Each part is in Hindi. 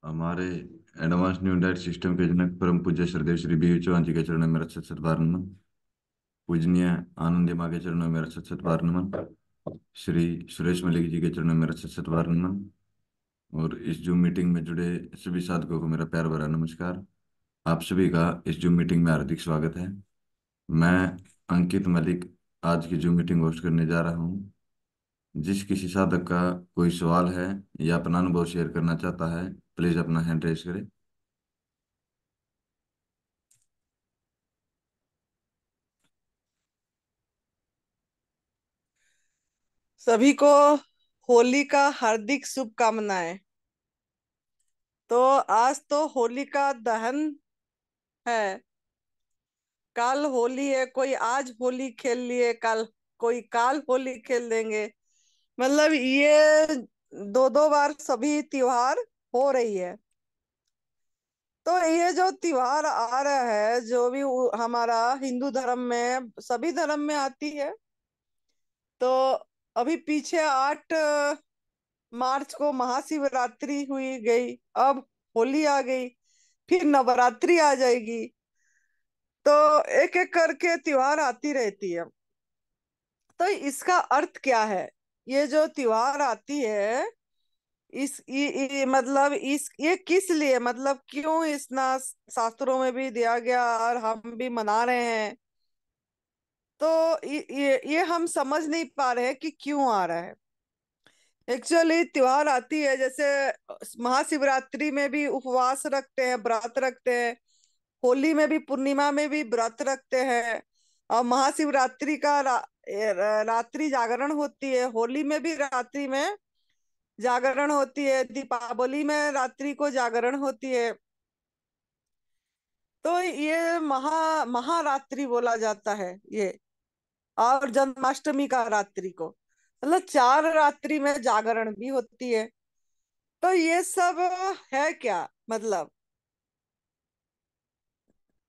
हमारे एडवांस न्यू डाइट सिस्टम के जनक परम पूज्य श्रद्धेव श्री बी चौहान जी के चरणों में मेरा सत सत बार नमन। पूजनीय आनंद माँ के चरणों में मेरा सत सत बार नमन। श्री सुरेश मलिक जी के चरणों में मेरा सत सत बार नमन। और इस जूम मीटिंग में जुड़े सभी साधकों को मेरा प्यार भरा नमस्कार। आप सभी का इस जूम मीटिंग में हार्दिक स्वागत है। मैं अंकित मलिक आज की जूम मीटिंग होस्ट करने जा रहा हूँ। जिस किसी साधक का कोई सवाल है या अपना अनुभव शेयर करना चाहता है, प्लीज अपना हैंड रेज करें। सभी को होली का हार्दिक शुभकामनाएं। तो आज तो होलिका दहन है। कल होली है, कोई आज होली खेल लिए, कल कोई काल होली खेल देंगे। मतलब ये दो दो बार सभी त्योहार हो रही है। तो ये जो त्योहार आ रहा है, जो भी हमारा हिंदू धर्म में सभी धर्म में आती है। तो अभी पीछे 8 मार्च को महाशिवरात्रि हुई गई। अब होली आ गई, फिर नवरात्रि आ जाएगी। तो एक एक करके त्योहार आती रहती है। तो इसका अर्थ क्या है? ये जो त्योहार आती है, मतलब इस ये किस लिए, मतलब क्यों इतना शास्त्रों में भी दिया गया और हम भी मना रहे हैं। तो ये हम समझ नहीं पा रहे हैं कि क्यों आ रहा है। एक्चुअली त्योहार आती है, जैसे महाशिवरात्रि में भी उपवास रखते हैं, व्रत रखते हैं। होली में भी, पूर्णिमा में भी व्रत रखते हैं। और महाशिवरात्रि का रात्रि जागरण होती है। होली में भी रात्रि में जागरण होती है। दीपावली में रात्रि को जागरण होती है। तो ये महारात्रि बोला जाता है ये। और जन्माष्टमी का रात्रि को, मतलब 4 रात्रि में जागरण भी होती है। तो ये सब है क्या, मतलब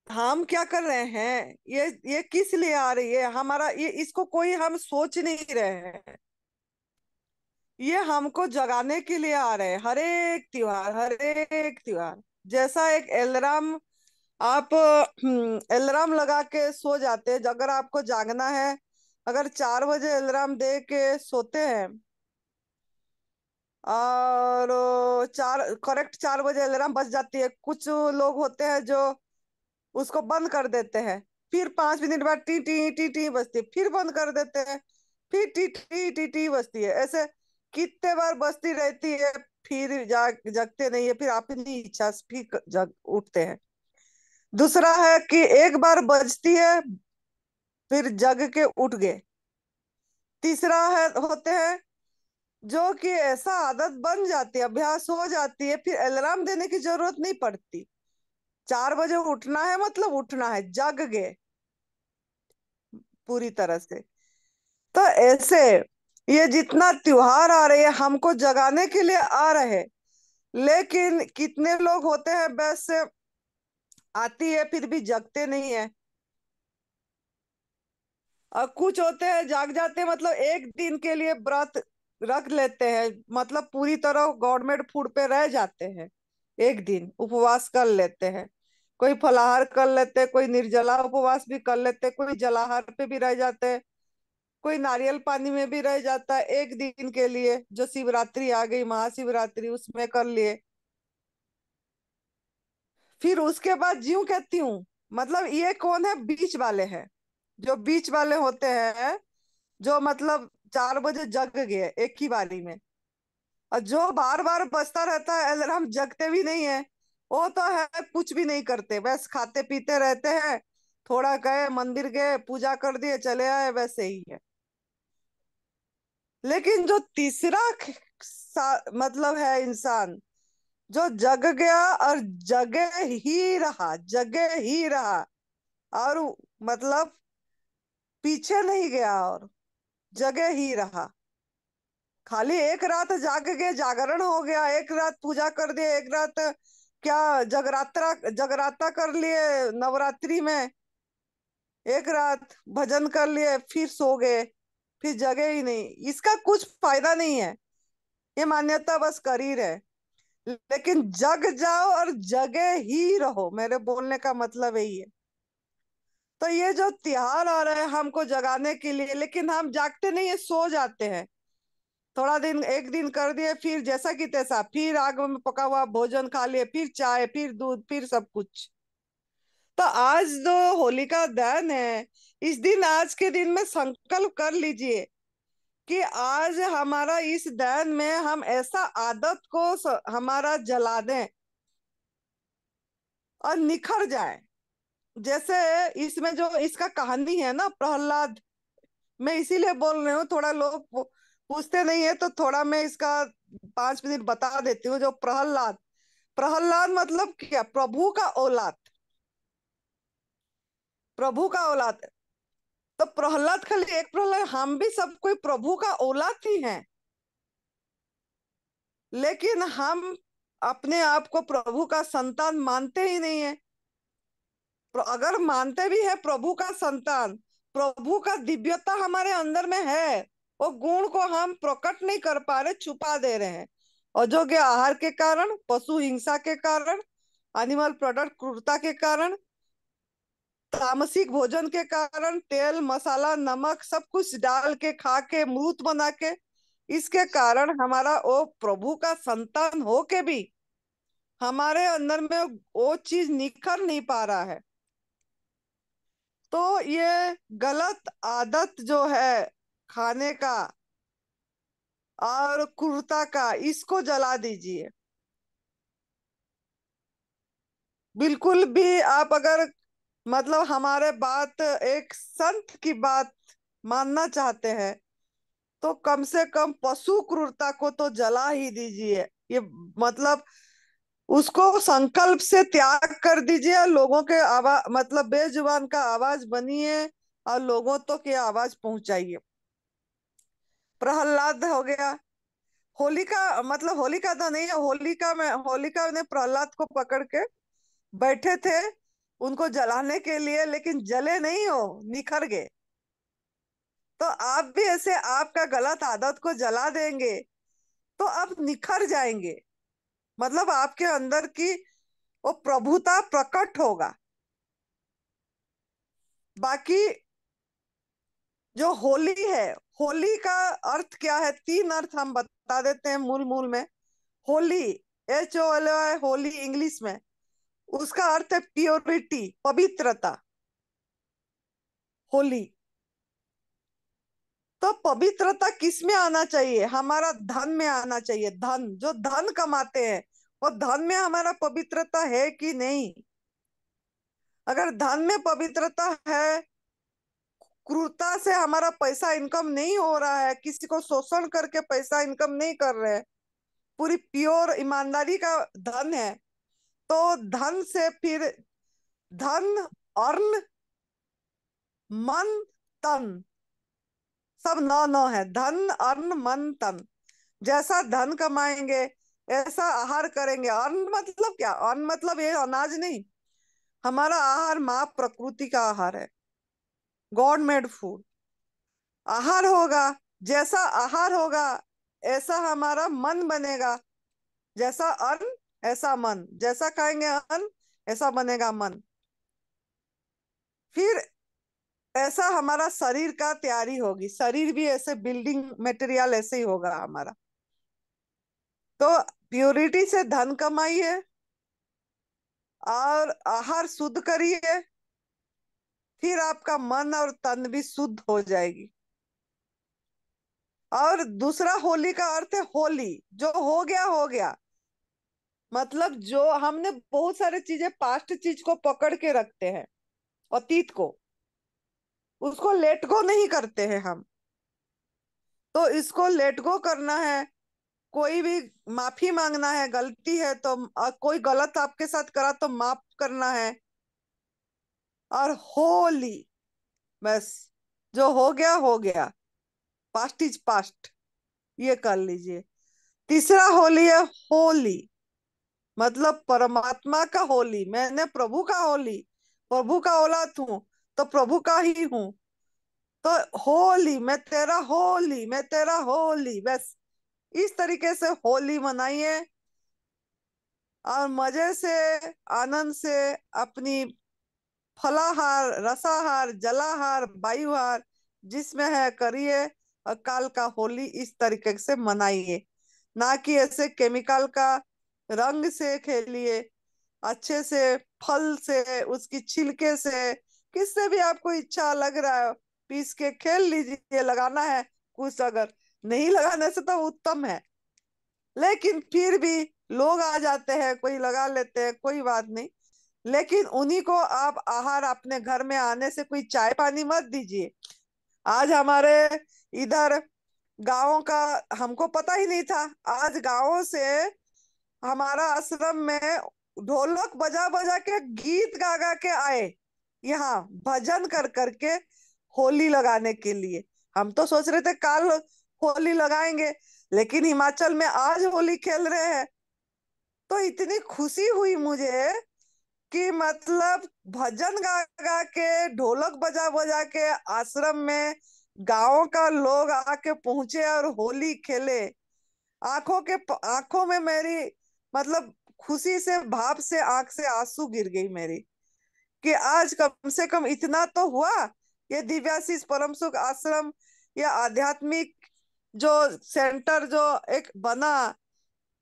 हम क्या कर रहे हैं? ये किस लिए आ रही है हमारा, ये इसको कोई हम सोच नहीं रहे हैं। ये हमको जगाने के लिए आ रहे हैं। हर एक त्योहार जैसा एक अलार्म। आप अलार्म लगा के सो जाते हैं, अगर आपको जागना है। अगर 4 बजे अलार्म दे के सोते हैं, और चार करेक्ट 4 बजे अलार्म बज जाती है। कुछ लोग होते हैं जो उसको बंद कर देते हैं, फिर 5 मिनट बाद टी टी टी टी बजती है, फिर बंद कर देते हैं, फिर टी टी टी टी बजती है। ऐसे कितने बार बजती रहती है। फिर जगते नहीं है, फिर अपनी इच्छा से फिर जग उठते हैं। दूसरा है कि एक बार बजती है, फिर जग के उठ गए। तीसरा है होते हैं जो कि ऐसा आदत बन जाती है, अभ्यास हो जाती है, फिर अलार्म देने की जरूरत नहीं पड़ती। 4 बजे उठना है मतलब उठना है, जग गए पूरी तरह से। तो ऐसे ये जितना त्योहार आ रहे हैं, हमको जगाने के लिए आ रहे हैं। लेकिन कितने लोग होते हैं बस आती है फिर भी जगते नहीं है। और कुछ होते हैं जाग जाते हैं, मतलब एक दिन के लिए व्रत रख लेते हैं, मतलब पूरी तरह गवर्नमेंट फूड पे रह जाते हैं। एक दिन उपवास कर लेते हैं। कोई फलाहार कर लेते हैं, कोई निर्जला उपवास भी कर लेते हैं, कोई जलाहार पे भी रह जाते हैं, कोई नारियल पानी में भी रह जाता है एक दिन के लिए। जो शिवरात्रि आ गई, महाशिवरात्रि, उसमें कर लिए। फिर उसके बाद ज्यों कहती हूँ, मतलब ये कौन है? बीच वाले हैं। जो बीच वाले होते हैं, जो मतलब 4 बजे जग गए एक ही बारी में, और जो बार बार बजता रहता है अलार्म, जगते भी नहीं है। वो तो है कुछ भी नहीं करते, बस खाते पीते रहते हैं। थोड़ा गए मंदिर, गए पूजा कर दिए, चले आए, वैसे ही है। लेकिन जो तीसरा मतलब है इंसान, जो जग गया और जगह ही रहा, और मतलब पीछे नहीं गया, और जगह ही रहा। खाली एक रात जाग के जागरण हो गया, एक रात पूजा कर दिए, एक रात क्या जगराता कर लिए नवरात्रि में, एक रात भजन कर लिए, फिर सो गए, फिर जगे ही नहीं। इसका कुछ फायदा नहीं है। ये मान्यता बस कर ही रहे। लेकिन जग जाओ और जगे ही रहो, मेरे बोलने का मतलब यही है। तो ये जो त्योहार आ रहा है हमको जगाने के लिए, लेकिन हम जागते नहीं है, सो जाते हैं। थोड़ा दिन, एक दिन कर दिए, फिर जैसा कि तैसा, फिर आग में पका हुआ भोजन खा लिए, फिर चाय, फिर दूध, फिर सब कुछ। तो आज जो होलिका दहन है, इस दिन, आज के दिन में संकल्प कर लीजिए कि आज हमारा इस दहन में हम ऐसा आदत को हमारा जला दें और निखर जाए। जैसे इसमें जो इसका कहानी है ना, प्रहलाद, मैं इसीलिए बोल रही हूँ, थोड़ा लोग पूछते नहीं है तो थोड़ा मैं इसका 5 मिनट बता देती हूँ। जो प्रहलाद, प्रहलाद मतलब क्या? प्रभु का औलाद, प्रभु का औलाद। तो प्रहलाद खाली एक प्रहलाद, हम भी सब कोई प्रभु का औलाद ही हैं, लेकिन हम अपने आप को प्रभु का संतान मानते ही नहीं है। अगर मानते भी है प्रभु का संतान, प्रभु का दिव्यता हमारे अंदर में है, वो गुण को हम प्रकट नहीं कर पा रहे, छुपा दे रहे हैं। अयोग्य आहार के कारण, पशु हिंसा के कारण, एनिमल प्रोडक्ट क्रूरता के कारण, तामसिक भोजन के कारण, तेल मसाला नमक सब कुछ डाल के खा के मूर्त बना के, इसके कारण हमारा वो प्रभु का संतान हो के भी हमारे अंदर में वो चीज निखर नहीं पा रहा है। तो ये गलत आदत जो है खाने का और क्रूरता का, इसको जला दीजिए। बिल्कुल भी आप अगर मतलब हमारे बात, एक संत की बात मानना चाहते हैं, तो कम से कम पशु क्रूरता को तो जला ही दीजिए। ये मतलब उसको संकल्प से त्याग कर दीजिए और लोगों के आवाज, मतलब बेजुबान का आवाज बनिए और लोगों तक ये आवाज पहुंचाइए। प्रहलाद हो गया। होलिका, मतलब होलिका तो नहीं है, होलिका में, होलिका ने प्रहलाद को पकड़ के बैठे थे उनको जलाने के लिए, लेकिन जले नहीं, हो निखर गए। तो आप भी ऐसे आपका गलत आदत को जला देंगे तो आप निखर जाएंगे, मतलब आपके अंदर की वो प्रभुता प्रकट होगा। बाकी जो होली है, होली का अर्थ क्या है? 3 अर्थ हम बता देते हैं मूल मूल में। होली, HOLY, होली इंग्लिश में, उसका अर्थ है प्योरिटी, पवित्रता। होली, तो पवित्रता किस में आना चाहिए? हमारा धन में आना चाहिए। धन, जो धन कमाते हैं, वो धन में हमारा पवित्रता है कि नहीं? अगर धन में पवित्रता है, क्रूरता से हमारा पैसा इनकम नहीं हो रहा है, किसी को शोषण करके पैसा इनकम नहीं कर रहे हैं, पूरी प्योर ईमानदारी का धन है, तो धन से फिर धन, अर्न, मन, तन, सब नौ नौ है। धन, अर्न, मन, तन। जैसा धन कमाएंगे ऐसा आहार करेंगे। अन्न मतलब क्या? अन्न मतलब ये अनाज नहीं, हमारा आहार माँ प्रकृति का आहार है, गॉड मेड फूड। आहार होगा, जैसा आहार होगा ऐसा हमारा मन बनेगा। जैसा अन्न ऐसा मन, जैसा खाएंगे अन्न ऐसा बनेगा मन। फिर ऐसा हमारा शरीर का तैयारी होगी, शरीर भी ऐसे बिल्डिंग मटेरियल ऐसे ही होगा हमारा। तो प्योरिटी से धन कमाइए और आहार शुद्ध करिए, फिर आपका मन और तन भी शुद्ध हो जाएगी। और दूसरा होली का अर्थ है होली, जो हो गया हो गया। मतलब जो हमने बहुत सारे चीजें, पास्ट चीज को पकड़ के रखते हैं, अतीत को, उसको लेट गो नहीं करते हैं हम। तो इसको लेट गो करना है। कोई भी माफी मांगना है, गलती है तो कोई गलत आपके साथ करा तो माफ करना है। और होली, बस, जो हो गया, पास्ट इज पास्ट, ये कर लीजिए। तीसरा होली है होली, मतलब परमात्मा का होली। मैंने प्रभु का होली, प्रभु का औलाद हूं तो प्रभु का ही हूं। तो होली, मैं तेरा होली, मैं तेरा होली, बस इस तरीके से होली मनाइए। और मजे से, आनंद से अपनी फलाहार, रसाहार, जलाहार, वायुहार जिसमें है करिए, और काल का होली इस तरीके से मनाइए। ना कि ऐसे केमिकल का रंग से खेलिए। अच्छे से फल से, उसकी छिलके से, किससे भी आपको इच्छा लग रहा है पीस के खेल लीजिए। लगाना है कुछ, अगर नहीं लगाने से तो उत्तम है। लेकिन फिर भी लोग आ जाते हैं, कोई लगा लेते हैं, कोई बात नहीं। लेकिन उन्हीं को आप आहार अपने घर में आने से कोई चाय पानी मत दीजिए। आज हमारे इधर गाँव का हमको पता ही नहीं था। आज गाँव से हमारा आश्रम में ढोलक बजा बजा के, गीत गा गा के आए यहाँ, भजन कर करके होली लगाने के लिए। हम तो सोच रहे थे कल होली लगाएंगे, लेकिन हिमाचल में आज होली खेल रहे हैं। तो इतनी खुशी हुई मुझे कि मतलब भजन गा गा के, ढोलक बजा बजा के आश्रम में गांव का लोग आके पहुंचे और होली खेले। आंखों में मेरी, मतलब खुशी से, भाव से आंख से आंसू गिर गई मेरी, कि आज कम से कम इतना तो हुआ। ये दिव्याशीष परम सुख आश्रम, या आध्यात्मिक जो सेंटर जो एक बना,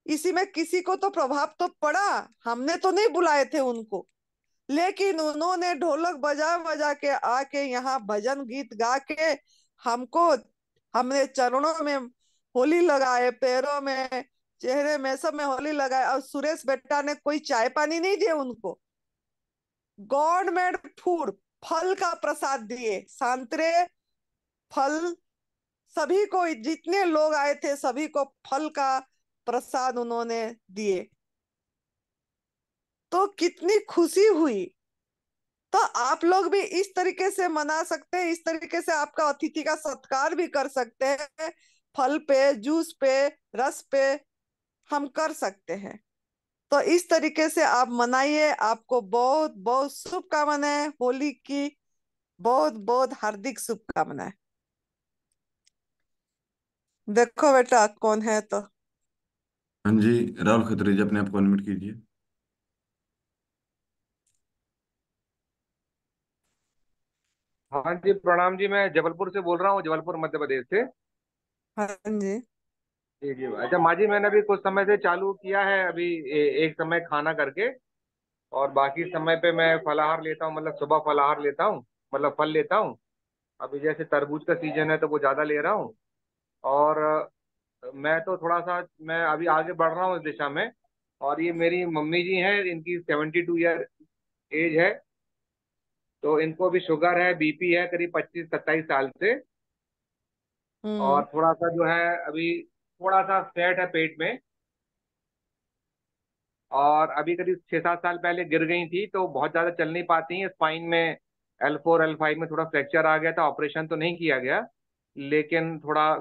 इसी में किसी को तो प्रभाव तो पड़ा। हमने तो नहीं बुलाए थे उनको, लेकिन उन्होंने ढोलक बजा बजा के आके यहाँ भजन गीत गा के हमको, हमने चरणों में होली लगाए, पैरों में, चेहरे में, सब में होली लगाए। और सुरेश बेटा ने कोई चाय पानी नहीं दिए उनको, गवर्नमेंट फूड, फल का प्रसाद दिए, संतरे, फल, सभी को, जितने लोग आए थे सभी को फल का प्रसाद उन्होंने दिए। तो कितनी खुशी हुई। तो आप लोग भी इस तरीके से मना सकते हैं, इस तरीके से आपका अतिथि का सत्कार भी कर सकते हैं। फल पे, जूस पे, रस पे हम कर सकते हैं। तो इस तरीके से आप मनाइए। आपको बहुत बहुत शुभकामनाएं होली की, बहुत बहुत हार्दिक शुभकामनाएं। देखो बेटा कौन है तो। हाँ जी, राहुल खत्री जी, अपने आप को अनम्यूट कीजिए। हाँ जी, प्रणाम जी। मैं जबलपुर से बोल रहा हूँ, जबलपुर मध्य प्रदेश से। हाँ जी। जी जी। अच्छा माँ जी, मैंने अभी कुछ समय से चालू किया है अभी, एक समय खाना करके, और बाकी समय पे मैं फलाहार लेता हूँ, मतलब सुबह फलाहार लेता हूँ, मतलब फल लेता हूँ। अभी जैसे तरबूज का सीजन है तो वो ज़्यादा ले रहा हूँ। और मैं तो थोड़ा सा, मैं अभी आगे बढ़ रहा हूँ इस दिशा में। और ये मेरी मम्मी जी हैं, इनकी 72 ईयर एज है। तो इनको भी शुगर है, बीपी है, करीब 25-27 साल से। हम्म। और थोड़ा सा जो है अभी, थोड़ा सा फैट है पेट में। और अभी करीब 6-7 साल पहले गिर गई थी, तो बहुत ज़्यादा चल नहीं पाती हैं। स्पाइन में L4 L5 में थोड़ा फ्रैक्चर आ गया था, ऑपरेशन तो नहीं किया गया, लेकिन थोड़ा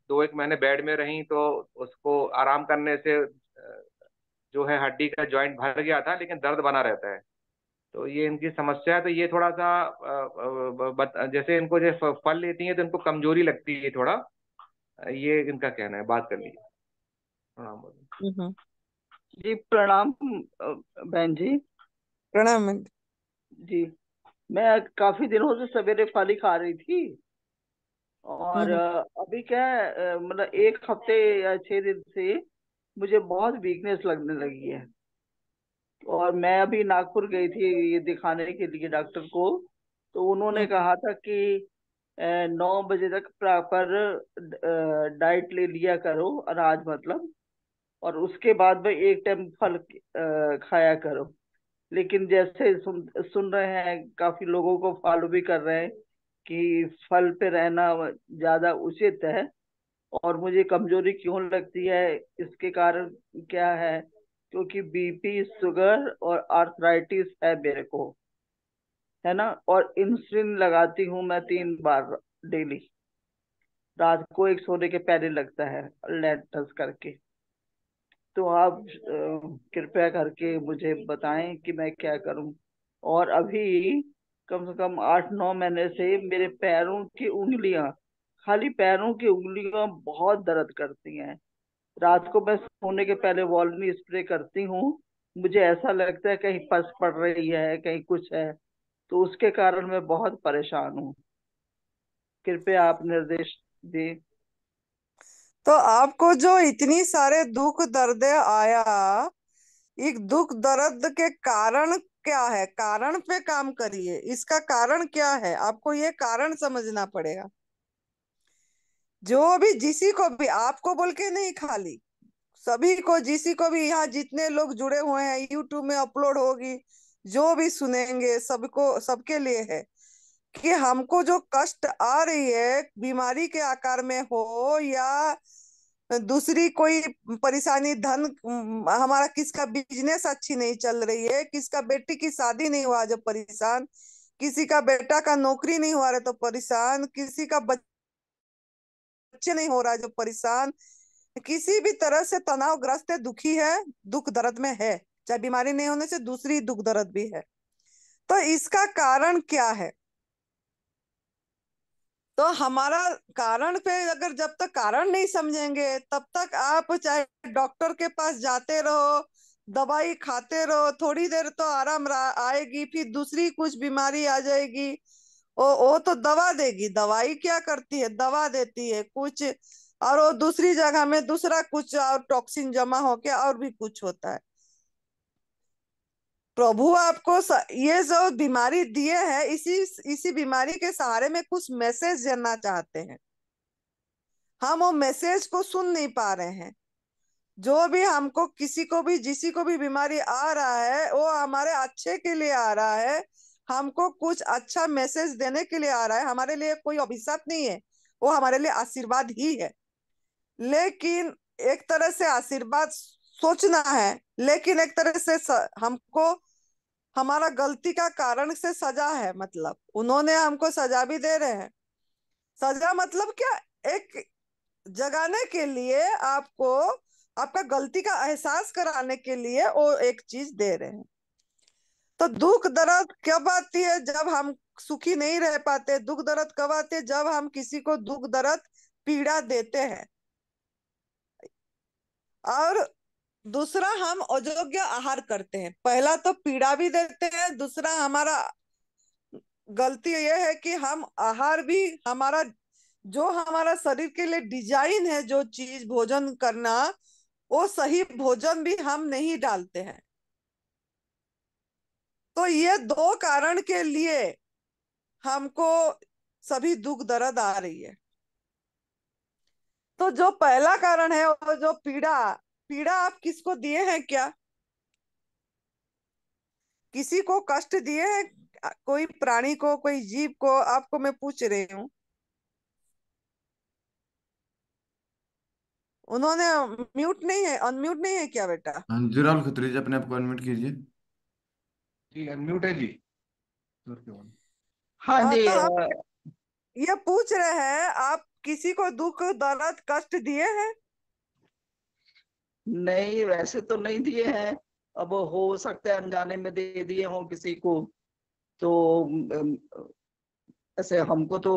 2-1 महीने बेड में रही, तो उसको आराम करने से जो है हड्डी का जॉइंट भर गया था, लेकिन दर्द बना रहता है। तो ये इनकी समस्या है। तो ये थोड़ा सा जैसे इनको जैसे फल लेती हैं तो इनको कमजोरी लगती है थोड़ा। ये इनका कहना है, बात कर लीजिए। प्रणाम बोलिए। हम्म। जी प्रणाम। बहन जी। प्रणाम। जी, मैं काफी दिनों से सवेरे फल ही खा रही थी। और हम्म। अभी क्या है, मतलब एक हफ्ते या 6 दिन से मुझे बहुत वीकनेस लगने लगी है। और मैं अभी नागपुर गई थी ये दिखाने के लिए डॉक्टर को। तो उन्होंने हम्म। कहा था कि 9 बजे तक प्रॉपर डाइट ले लिया करो, अनाज मतलब। और उसके बाद में एक टाइम फल खाया करो। लेकिन जैसे सुन सुन रहे हैं, काफी लोगों को फॉलो भी कर रहे हैं कि फल पे रहना ज्यादा उचित है। और मुझे कमजोरी क्यों लगती है, इसके कारण क्या है? क्योंकि बीपी, शुगर और आर्थराइटिस है मेरे को, है ना। और इंसुलिन लगाती हूँ मैं 3 बार डेली। रात को एक सोने के पहले लगता है, लेटस करके। तो आप कृपया करके मुझे बताएं कि मैं क्या करूं। और अभी कम से कम 8-9 महीने से मेरे पैरों की उंगलियां, खाली पैरों की उंगलियां बहुत दर्द करती हैं। रात को मैं सोने के पहले वॉल्नी स्प्रे करती हूँ, मुझे ऐसा लगता है कहीं पस पड़ रही है, कहीं कुछ है, तो उसके कारण मैं बहुत परेशान हूँ। कृपया आप निर्देश दें। तो आपको जो इतनी सारे दुख दर्द आया, एक दुख दर्द के कारण क्या है? कारण पे काम करिए, इसका कारण क्या है आपको ये कारण समझना पड़ेगा। जो भी जिसी को भी, आपको बोल के नहीं, खाली सभी को, जिसी को भी, यहाँ जितने लोग जुड़े हुए हैं, यूट्यूब में अपलोड होगी, जो भी सुनेंगे सबको, सबके लिए है कि हमको जो कष्ट आ रही है, बीमारी के आकार में हो या दूसरी कोई परेशानी, धन, हमारा किसका बिजनेस अच्छी नहीं चल रही है, किसका बेटी की शादी नहीं हुआ जो परेशान, किसी का बेटा का नौकरी नहीं हुआ रहा तो परेशान, किसी का बच्चे नहीं हो रहा जो परेशान, किसी भी तरह से तनावग्रस्त है, दुखी है, दुख दर्द में है, चाहे बीमारी नहीं होने से दूसरी दुख दर्द भी है। तो इसका कारण क्या है? तो हमारा कारण पे अगर जब तक कारण नहीं समझेंगे तब तक आप चाहे डॉक्टर के पास जाते रहो, दवाई खाते रहो, थोड़ी देर तो आराम आएगी, फिर दूसरी कुछ बीमारी आ जाएगी। वो तो दवा देगी, दवाई क्या करती है, दवा देती है कुछ, और वो दूसरी जगह में दूसरा कुछ और टॉक्सिन जमा होके और भी कुछ होता है। प्रभु आपको ये जो बीमारी दिए है, इसी बीमारी के सहारे में कुछ मैसेज देना चाहते हैं। हम वो मैसेज को सुन नहीं पा रहे हैं। जो भी हमको, किसी को भी, जिसी को भी बीमारी आ रहा है, वो हमारे अच्छे के लिए आ रहा है, हमको कुछ अच्छा मैसेज देने के लिए आ रहा है। हमारे लिए कोई अभिशाप नहीं है, वो हमारे लिए आशीर्वाद ही है। लेकिन एक तरह से आशीर्वाद सोचना है, लेकिन एक तरह से हमको हमारा गलती का कारण से सजा है, मतलब उन्होंने हमको सजा भी दे रहे हैं। सजा मतलब क्या? एक जगाने के लिए आपको, आपका गलती का एहसास कराने के लिए वो एक चीज दे रहे हैं। तो दुख दर्द कब आती है? जब हम सुखी नहीं रह पाते। दुख दर्द कब आती है? जब हम किसी को दुख दर्द, पीड़ा देते हैं। और दूसरा, हम अयोग्य आहार करते हैं। पहला तो पीड़ा भी देते हैं, दूसरा हमारा गलती यह है कि हम आहार भी, हमारा जो हमारा शरीर के लिए डिजाइन है, जो चीज भोजन करना, वो सही भोजन भी हम नहीं डालते हैं। तो ये दो कारण के लिए हमको सभी दुख दर्द आ रही है। तो जो पहला कारण है, वो जो पीड़ा, पीड़ा आप किसको दिए हैं? क्या किसी को कष्ट दिए हैं? कोई प्राणी को, कोई जीव को? आपको मैं पूछ रही हूँ। उन्होंने म्यूट नहीं है, अनम्यूट नहीं है क्या बेटा? हाँ जी, राहुल खत्री जी, अपने आप को अनम्यूट कीजिए। जी अनम्यूट है जी। हाँ हाँ, जी। तो हम ये पूछ रहे हैं, आप किसी को दुख दर्द कष्ट दिए हैं? नहीं, वैसे तो नहीं दिए हैं। अब हो सकता है अनजाने में दे दिए हों किसी को। तो ऐसे हमको तो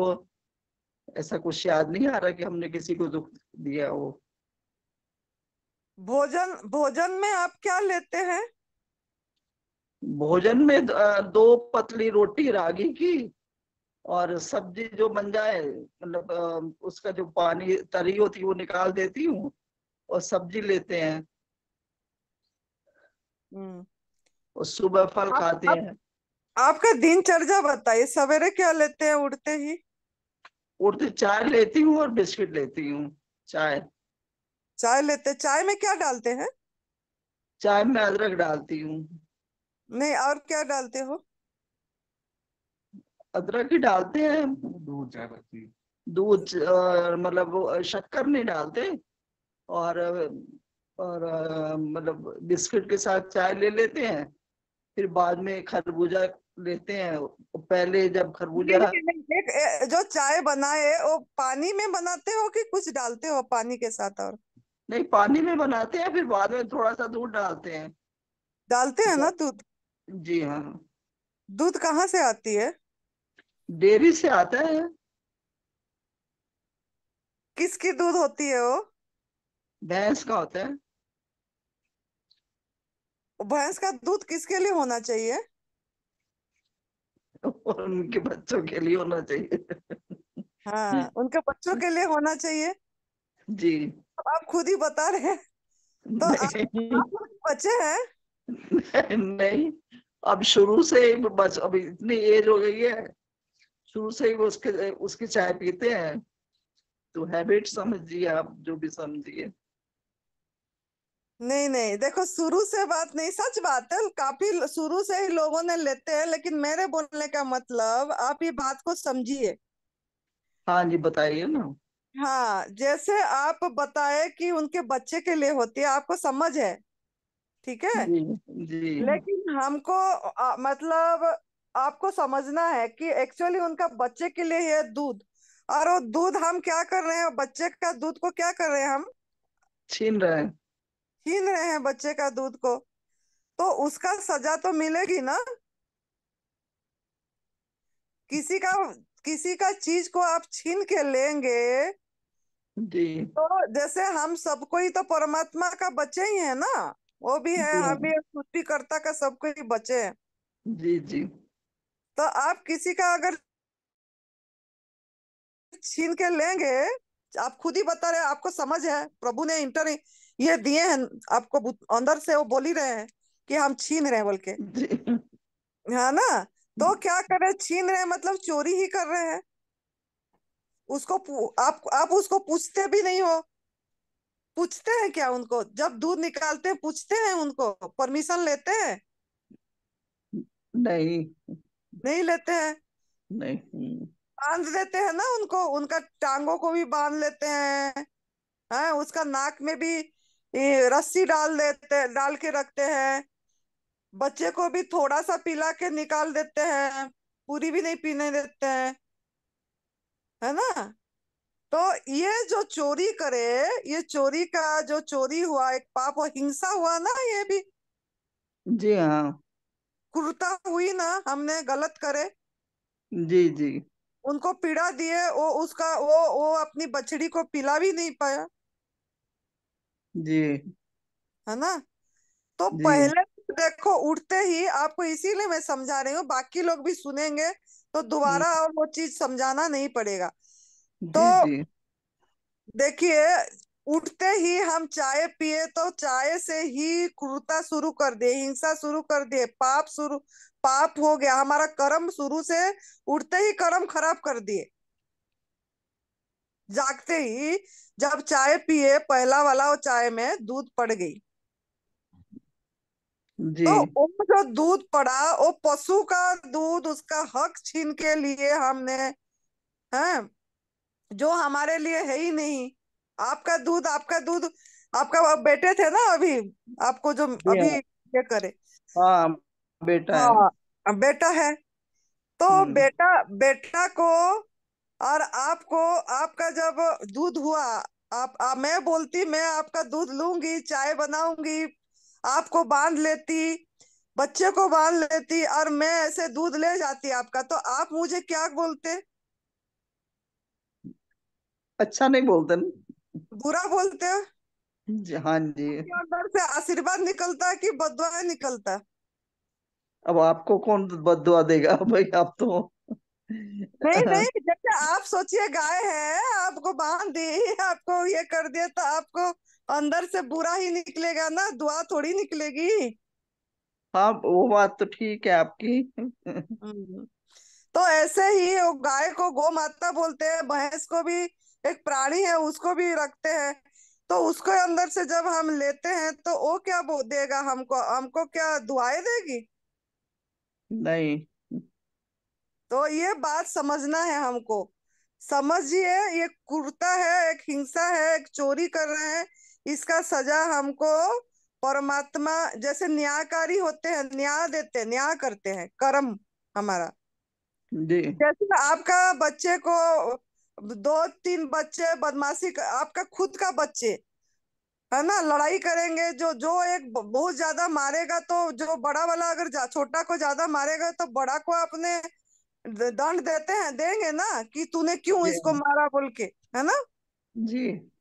ऐसा कुछ याद नहीं आ रहा कि हमने किसी को दुख दिया हो। भोजन, भोजन में आप क्या लेते हैं? भोजन में दो पतली रोटी रागी की, और सब्जी जो बन जाए, मतलब उसका जो पानी तरी होती है वो निकाल देती हूँ, और सब्जी लेते हैं, हम्म। और सुबह फल आप खाते आप हैं। आपका दिनचर्या बताइए, सवेरे क्या लेते हैं उठते ही? उठते चाय लेती हूँ और बिस्किट लेती हूँ। चाय। चाय लेते, चाय में क्या डालते हैं? चाय में अदरक डालती हूँ। नहीं, और क्या डालते हो? अदरक ही डालते हैं। दूध, चाय पत्ती, दूध, मतलब वो शक्कर नहीं डालते। और मतलब बिस्किट के साथ चाय ले लेते हैं। फिर बाद में खरबूजा लेते हैं। पहले जब नहीं खरबूजा। नहीं नहीं, जो चाय बनाए वो पानी में बनाते हो कि कुछ डालते हो पानी के साथ और? नहीं, पानी में बनाते हैं, फिर बाद में थोड़ा सा दूध डालते हैं। डालते हैं ना दूध? जी हाँ। दूध कहाँ से आती है? डेयरी से आता है। किसकी दूध होती है वो? भैंस का होता है। भैंस का दूध किसके लिए होना चाहिए? और उनके बच्चों के लिए होना चाहिए। हाँ, उनके बच्चों के लिए होना चाहिए। जी। अब आप खुद ही बता रहे हैं। तो नहीं। आप बच्चे हैं। नहीं, अब शुरू से ही बस, अभी इतनी एज हो गई है, शुरू से ही वो उसके उसकी चाय पीते हैं, तो हैबिट समझिए आप, जो भी समझिए। नहीं नहीं, देखो शुरू से बात नहीं, सच बात है, काफी शुरू से ही लोगों ने लेते हैं, लेकिन मेरे बोलने का मतलब आप ये बात को समझिए। हाँ जी, बताइए ना। हाँ, जैसे आप बताए कि उनके बच्चे के लिए होती है, आपको समझ है, ठीक है। जी। जी। लेकिन हमको मतलब आपको समझना है कि एक्चुअली उनका बच्चे के लिए है दूध। और वो दूध हम क्या कर रहे हैं, बच्चे का दूध को क्या कर रहे हैं हम? छीन रहे हैं। छीन रहे हैं बच्चे का दूध को। तो उसका सजा तो मिलेगी ना। किसी का किसी का चीज को आप छीन के लेंगे, जी। तो जैसे हम सबको ही तो परमात्मा का बच्चे ही है ना। वो भी है, जी। हम भी सृष्टिकर्ता का सबको ही बच्चे हैं। जी। जी। तो आप किसी का अगर छीन के लेंगे, आप खुद ही बता रहे हैं, आपको समझ है, प्रभु ने इंटर ये दिए हैं आपको, अंदर से वो बोल ही रहे हैं कि हम छीन रहे हैं बोल के। जी। है ना। तो क्या कर रहे हैं, छीन रहे हैं मतलब चोरी ही कर रहे हैं। आप उसको पूछते भी नहीं हो। पूछते हैं क्या उनको? जब दूध निकालते हैं पूछते हैं उनको, परमिशन लेते हैं? नहीं। नहीं लेते हैं। नहीं। बांध देते हैं ना उनको, उनका टांगों को भी बांध लेते हैं। हैं, उसका नाक में भी ये रस्सी डाल के रखते हैं। बच्चे को भी थोड़ा सा पिला के निकाल देते हैं, पूरी भी नहीं पीने देते हैं। है ना। तो ये जो चोरी करे, ये चोरी का जो चोरी हुआ एक पाप और हिंसा हुआ ना, ये भी जी। हाँ। क्रूरता हुई ना, हमने गलत करे, जी। जी। उनको पीड़ा दिए, वो अपनी बछड़ी को पिला भी नहीं पाया। जी। है ना। तो जी। पहले देखो, उठते ही आपको, इसीलिए मैं समझा रही हूँ, बाकी लोग भी सुनेंगे तो हम्म, दोबारा और वो चीज समझाना नहीं पड़ेगा। तो जी। जी। देखिए, उठते ही हम चाय पिए तो चाय से ही क्रूरता शुरू कर दिए, हिंसा शुरू कर दिए, पाप हो गया हमारा, कर्म शुरू से उठते ही कर्म खराब कर दिए। जागते ही जब चाय पिए, पहला वाला वो चाय में दूध पड़ गई, जी। तो वो जो दूध पड़ा, वो पशु का दूध, उसका हक छीन के लिए हमने, हैं, जो हमारे लिए है ही नहीं। आपका दूध आपका बेटे थे ना अभी, आपको जो जी। अभी हाँ। ये करे। हाँ, बेटा है। हाँ, अब बेटा है। तो हम्म। बेटा को और आपको, आपका जब दूध हुआ, मैं बोलती मैं आपका दूध लूंगी, चाय बनाऊंगी, आपको बांध लेती, बच्चे को बांध लेती, और मैं ऐसे दूध ले जाती आपका, तो आप मुझे क्या बोलते? अच्छा नहीं बोलते ना। बुरा बोलते हो। जी। हाँ जी। आपके अंदर से आशीर्वाद निकलता है कि बददुआ निकलता है? अब आपको कौन बददुआ देगा भाई, आप तो। नहीं नहीं, जैसे आप सोचिए, गाय है, आपको बांध दी, आपको ये कर दिया, तो आपको अंदर से बुरा ही निकलेगा ना, दुआ थोड़ी निकलेगी। हाँ, वो बात तो ठीक है आपकी। हम्म। तो ऐसे ही वो गाय को गौ माता बोलते हैं, भैंस को भी एक प्राणी है, उसको भी रखते हैं। तो उसको अंदर से जब हम लेते हैं तो वो क्या देगा हमको? हमको क्या दुआएं देगी? नहीं। तो ये बात समझना है हमको। समझिए, ये क्रूरता है, एक हिंसा है, एक चोरी कर रहे हैं, इसका सजा हमको परमात्मा जैसे न्यायकारी होते हैं, न्याय देते हैं, न्याय करते हैं कर्म हमारा। जी। जैसे आपका बच्चे को, दो तीन बच्चे बदमाशी आपका खुद का बच्चे, है ना, लड़ाई करेंगे, जो जो एक बहुत ज्यादा मारेगा, तो जो बड़ा वाला अगर छोटा को ज्यादा मारेगा, तो बड़ा को अपने दंड देंगे ना, कि तूने क्यों जी। इसको मारा बोल के। है ना। जी।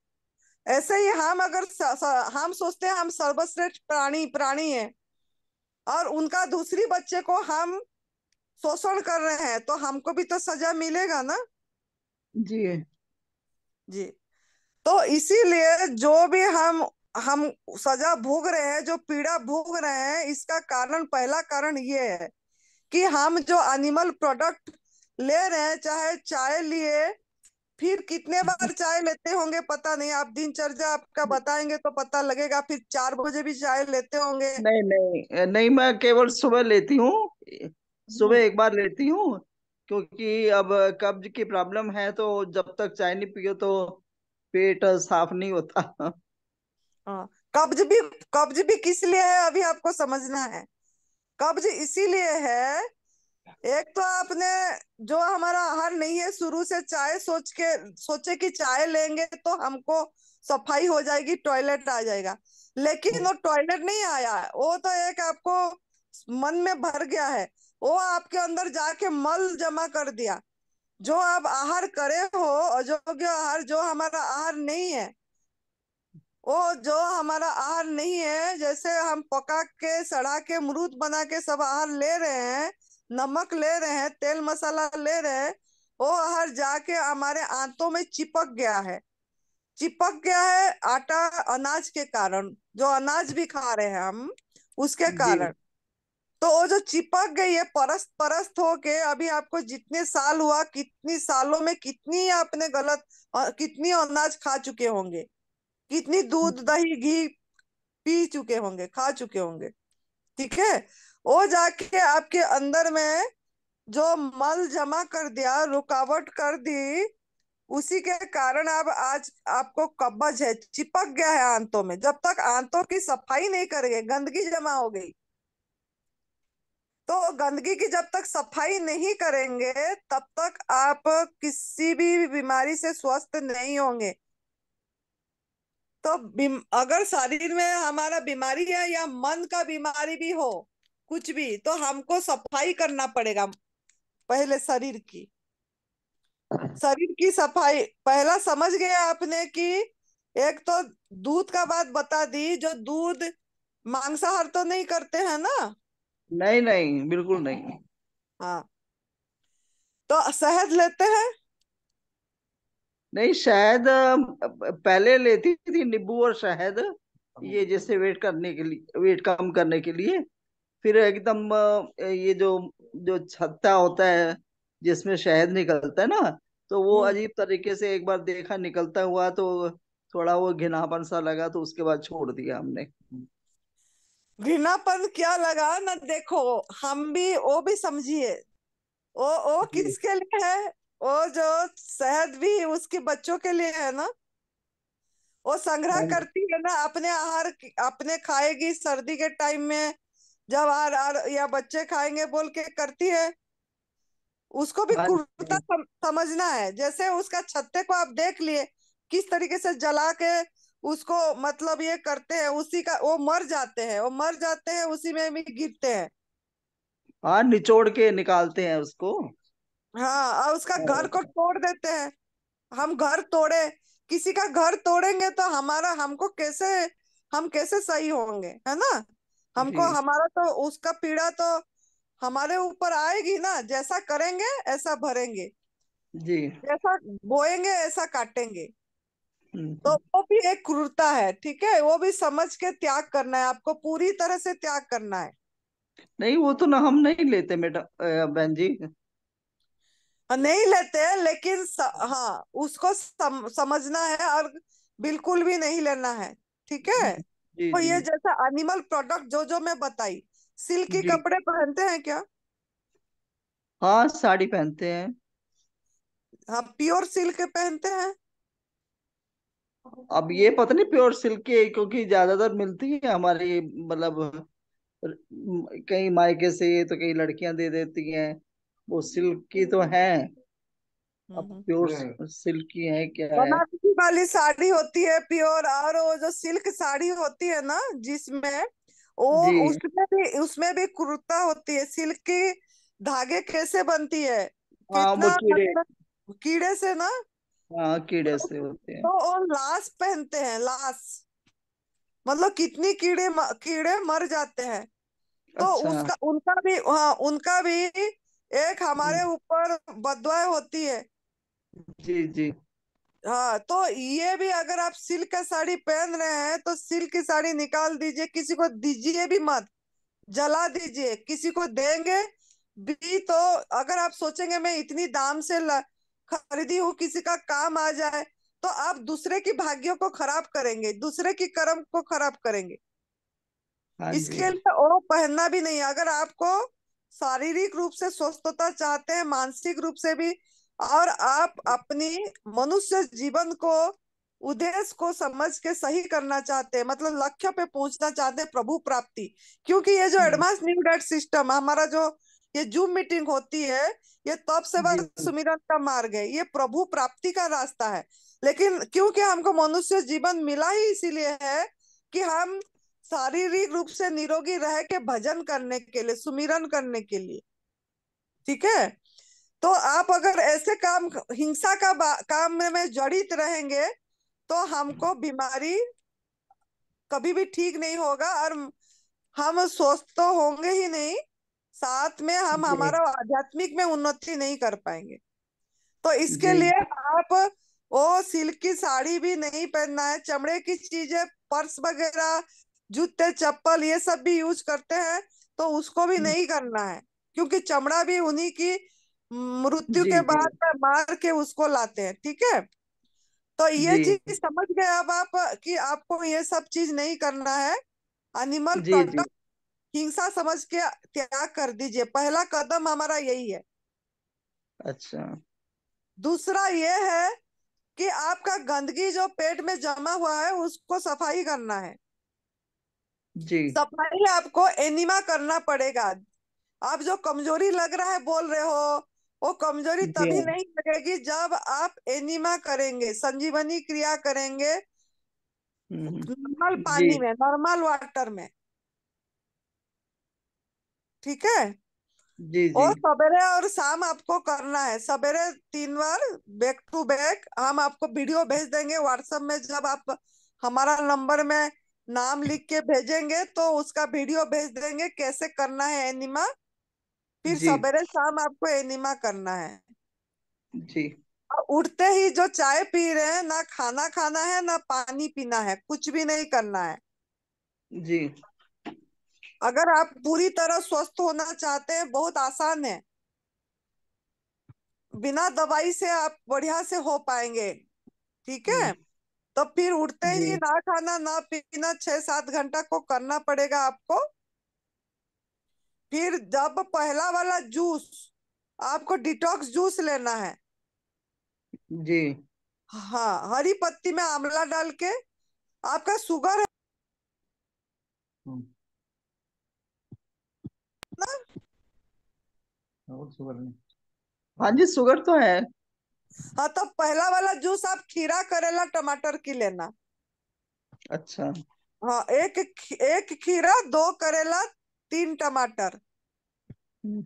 ऐसे ही हम अगर हम सोचते हैं हम सर्वश्रेष्ठ प्राणी प्राणी है, और उनका दूसरी बच्चे को हम शोषण कर रहे हैं, तो हमको भी तो सजा मिलेगा ना। जी जी। तो इसीलिए जो भी हम सजा भोग रहे हैं, जो पीड़ा भोग रहे हैं, इसका कारण, पहला कारण ये है कि हम जो एनिमल प्रोडक्ट ले रहे हैं, चाहे चाय लिए, फिर कितने बार चाय लेते होंगे पता नहीं, आप दिनचर्या आपका बताएंगे तो पता लगेगा, फिर 4 बजे भी चाय लेते होंगे। नहीं नहीं नहीं, मैं केवल सुबह लेती हूँ। सुबह हम्म। एक बार लेती हूँ, क्योंकि अब कब्ज की प्रॉब्लम है, तो जब तक चाय नहीं पियो तो पेट साफ नहीं होता। हाँ। कब्ज भी किस लिए है अभी आपको समझना है। कब्ज इसीलिए है, एक तो आपने, जो हमारा आहार नहीं है, शुरू से चाय सोचे कि चाय लेंगे तो हमको सफाई हो जाएगी, टॉयलेट आ जाएगा, लेकिन वो टॉयलेट नहीं आया है, वो तो एक आपको मन में भर गया है, वो आपके अंदर जाके मल जमा कर दिया। जो आप आहार करे हो, अयोग्य आहार, जो हमारा आहार नहीं है, वो जो हमारा आहार नहीं है, जैसे हम पका के सड़ा के अमरूद बना के सब आहार ले रहे हैं, नमक ले रहे हैं, तेल मसाला ले रहे हैं, वो आहार जाके हमारे आंतों में चिपक गया है। चिपक गया है आटा, अनाज के कारण, जो अनाज भी खा रहे हैं हम, उसके जी कारण। तो वो जो चिपक गई है, परस्त परस्त होके, अभी आपको जितने साल हुआ, कितनी सालों में कितनी आपने गलत, कितनी अनाज खा चुके होंगे, कितनी दूध दही घी पी चुके होंगे, खा चुके होंगे। ठीक है। वो जाके आपके अंदर में जो मल जमा कर दिया, रुकावट कर दी, उसी के कारण अब आज आपको कब्ज है, चिपक गया है आंतों में। जब तक आंतों की सफाई नहीं करेंगे, गंदगी जमा हो गई, तो गंदगी की जब तक सफाई नहीं करेंगे, तब तक आप किसी भी बीमारी से स्वस्थ नहीं होंगे। तो अगर शरीर में हमारा बीमारी है, या मन का बीमारी भी हो, कुछ भी, तो हमको सफाई करना पड़ेगा पहले शरीर की। शरीर की सफाई पहला समझ गए आपने कि, एक तो दूध का बात बता दी, जो दूध मांसाहार तो नहीं करते हैं ना। नहीं नहीं, बिल्कुल नहीं। हाँ। तो शहद लेते हैं। नहीं, शहद पहले लेती थी, नींबू और शहद, ये जैसे वेट करने के लिए, वेट कम करने के लिए। फिर एकदम ये जो जो छत्ता होता है जिसमें शहद निकलता है ना, तो वो हम्म। अजीब तरीके से एक बार देखा निकलता हुआ, तो थोड़ा वो घिनापन सा लगा, तो उसके बाद छोड़ दिया हमने। घृणापन क्या लगा ना, देखो, हम भी, वो भी समझिए, वो जी किसके लिए है। वो जो शहद भी उसके बच्चों के लिए है ना, वो संग्रह हाँ करती है ना अपने आहार, अपने खाएगी सर्दी के टाइम में, जब या बच्चे खाएंगे बोल के करती है। उसको भी हाँ क्रूरता जी समझना है। जैसे उसका छत्ते को आप देख लिए, किस तरीके से जला के उसको, मतलब ये करते हैं, उसी का वो मर जाते हैं, वो मर जाते हैं, उसी में भी गिरते हैं। हाँ, निचोड़ के निकालते हैं उसको। हाँ, और उसका घर हाँ, को तोड़ देते हैं। हम घर तोड़े, किसी का घर तोड़ेंगे तो हमारा, हमको कैसे, हम कैसे सही होंगे, है ना। हमको, जी हमारा तो उसका पीड़ा तो हमारे ऊपर आएगी ना, जैसा करेंगे ऐसा भरेंगे, जी। जैसा बोएंगे ऐसा काटेंगे। तो हम्म। वो भी एक क्रूरता है, ठीक है, वो भी समझ के त्याग करना है, आपको पूरी तरह से त्याग करना है। नहीं, वो तो ना हम नहीं लेते मैडम, बहन जी। नहीं लेते हैं, लेकिन हाँ, उसको समझना है, और बिल्कुल भी नहीं लेना है। ठीक है। जी तो जी ये जैसा एनिमल प्रोडक्ट जो जो मैं बताई, सिल्की जी। कपड़े पहनते हैं क्या। हाँ, साड़ी पहनते हैं। हाँ, प्योर सिल्क पहनते हैं। अब ये पता नहीं प्योर सिल्क की है, क्योंकि ज्यादातर मिलती है हमारी, मतलब कहीं मायके से, तो कई लड़कियां दे देती हैं। वो सिल्क की तो है। अब हम्म। प्योर सिल्क की है क्या है? बनारसी वाली साड़ी होती है प्योर, और वो जो सिल्क साड़ी होती है ना, जिसमें वो, जी। उसमें भी क्रूरता होती है। सिल्क की धागे कैसे बनती है, हाँ, वो कितना, कीड़े। मतलब कीड़े से ना। हाँ, कीड़े से होते हैं। तो वो लाश पहनते हैं, लाश, मतलब कितनी कीड़े मर जाते हैं। तो अच्छा। उसका उनका भी, हाँ, उनका भी एक हमारे ऊपर बददुआ होती है। जी जी हाँ, तो ये भी अगर आप सिल्क का साड़ी पहन रहे हैं तो सिल्क की साड़ी निकाल दीजिए, किसी को दीजिए भी मत, जला दीजिए। किसी को देंगे भी तो अगर आप सोचेंगे मैं इतनी दाम से खरीदी हूँ, किसी का काम आ जाए, तो आप दूसरे की भाग्यों को खराब करेंगे, दूसरे की कर्म को खराब करेंगे। हाँ जी। इसके लिए वो पहनना भी नहीं है। अगर आपको शारीरिक रूप से स्वस्थता चाहते हैं, मानसिक रूप से भी, और आप अपनी मनुष्य जीवन को, उद्देश्य को समझ के सही करना चाहते हैं, मतलब लक्ष्य पे पहुंचना चाहते हैं, प्रभु प्राप्ति। क्योंकि ये जो हम्म, एडवांस न्यू डेट सिस्टम हमारा जो ये जूम मीटिंग होती है, ये तप सेवा जी सुमिरन का मार्ग है, ये प्रभु प्राप्ति का रास्ता है। लेकिन क्योंकि हमको मनुष्य जीवन मिला ही इसीलिए है कि हम शारीरिक रूप से निरोगी रह के भजन करने के लिए, सुमिरन करने के लिए। ठीक है। तो आप अगर ऐसे काम, हिंसा का काम में जड़ित रहेंगे तो हमको बीमारी कभी भी ठीक नहीं होगा, और हम स्वस्थ तो होंगे ही नहीं, साथ में हम जी हमारा आध्यात्मिक में उन्नति नहीं कर पाएंगे। तो इसके जी लिए आप वो सिल्क की साड़ी भी नहीं पहनना है, चमड़े की चीजें, पर्स वगैरह, जूते चप्पल, ये सब भी यूज करते हैं तो उसको भी नहीं करना है, क्योंकि चमड़ा भी उन्हीं की मृत्यु जी के जी बाद में मार के उसको लाते हैं। ठीक है। तो ये जी चीज समझ गए अब आप कि आपको ये सब चीज नहीं करना है। एनिमल जी जी। प्रोडक्ट हिंसा समझ के त्याग कर दीजिए, पहला कदम हमारा यही है। अच्छा। दूसरा ये है कि आपका गंदगी जो पेट में जमा हुआ है उसको सफाई करना है। जी सफाई आपको एनिमा करना पड़ेगा। आप जो कमजोरी लग रहा है बोल रहे हो, वो कमजोरी जी तभी हाँ। नहीं लगेगी जब आप एनिमा करेंगे, संजीवनी क्रिया करेंगे, नॉर्मल जी पानी में, नॉर्मल वाटर में। ठीक है। जी जी और सवेरे और शाम आपको करना है, सवेरे 3 बार, बैक टू बैक। हम आपको वीडियो भेज देंगे व्हाट्सएप में, जब आप हमारा नंबर में नाम लिख के भेजेंगे तो उसका वीडियो भेज देंगे कैसे करना है एनिमा। फिर जी सवेरे शाम आपको एनिमा करना है। जी और उठते ही जो चाय पी रहे हैं, ना खाना खाना है ना पानी पीना है, कुछ भी नहीं करना है। जी। अगर आप पूरी तरह स्वस्थ होना चाहते हैं, बहुत आसान है, बिना दवाई से आप बढ़िया से हो पाएंगे। ठीक है। तो फिर उठते ही जी ना खाना ना पीना 6-7 घंटा को करना पड़ेगा आपको। फिर जब पहला वाला जूस, आपको डिटॉक्स जूस लेना है। जी। हाँ, हरी पत्ती में आंवला डाल के। आपका शुगर है हम्म, ना? और शुगर नहीं। हाँ जी, शुगर तो है। हाँ, तो पहला वाला जूस आप खीरा करेला टमाटर की लेना। अच्छा। हाँ, एक खीरा, 2 करेला, 3 टमाटर। हम्म,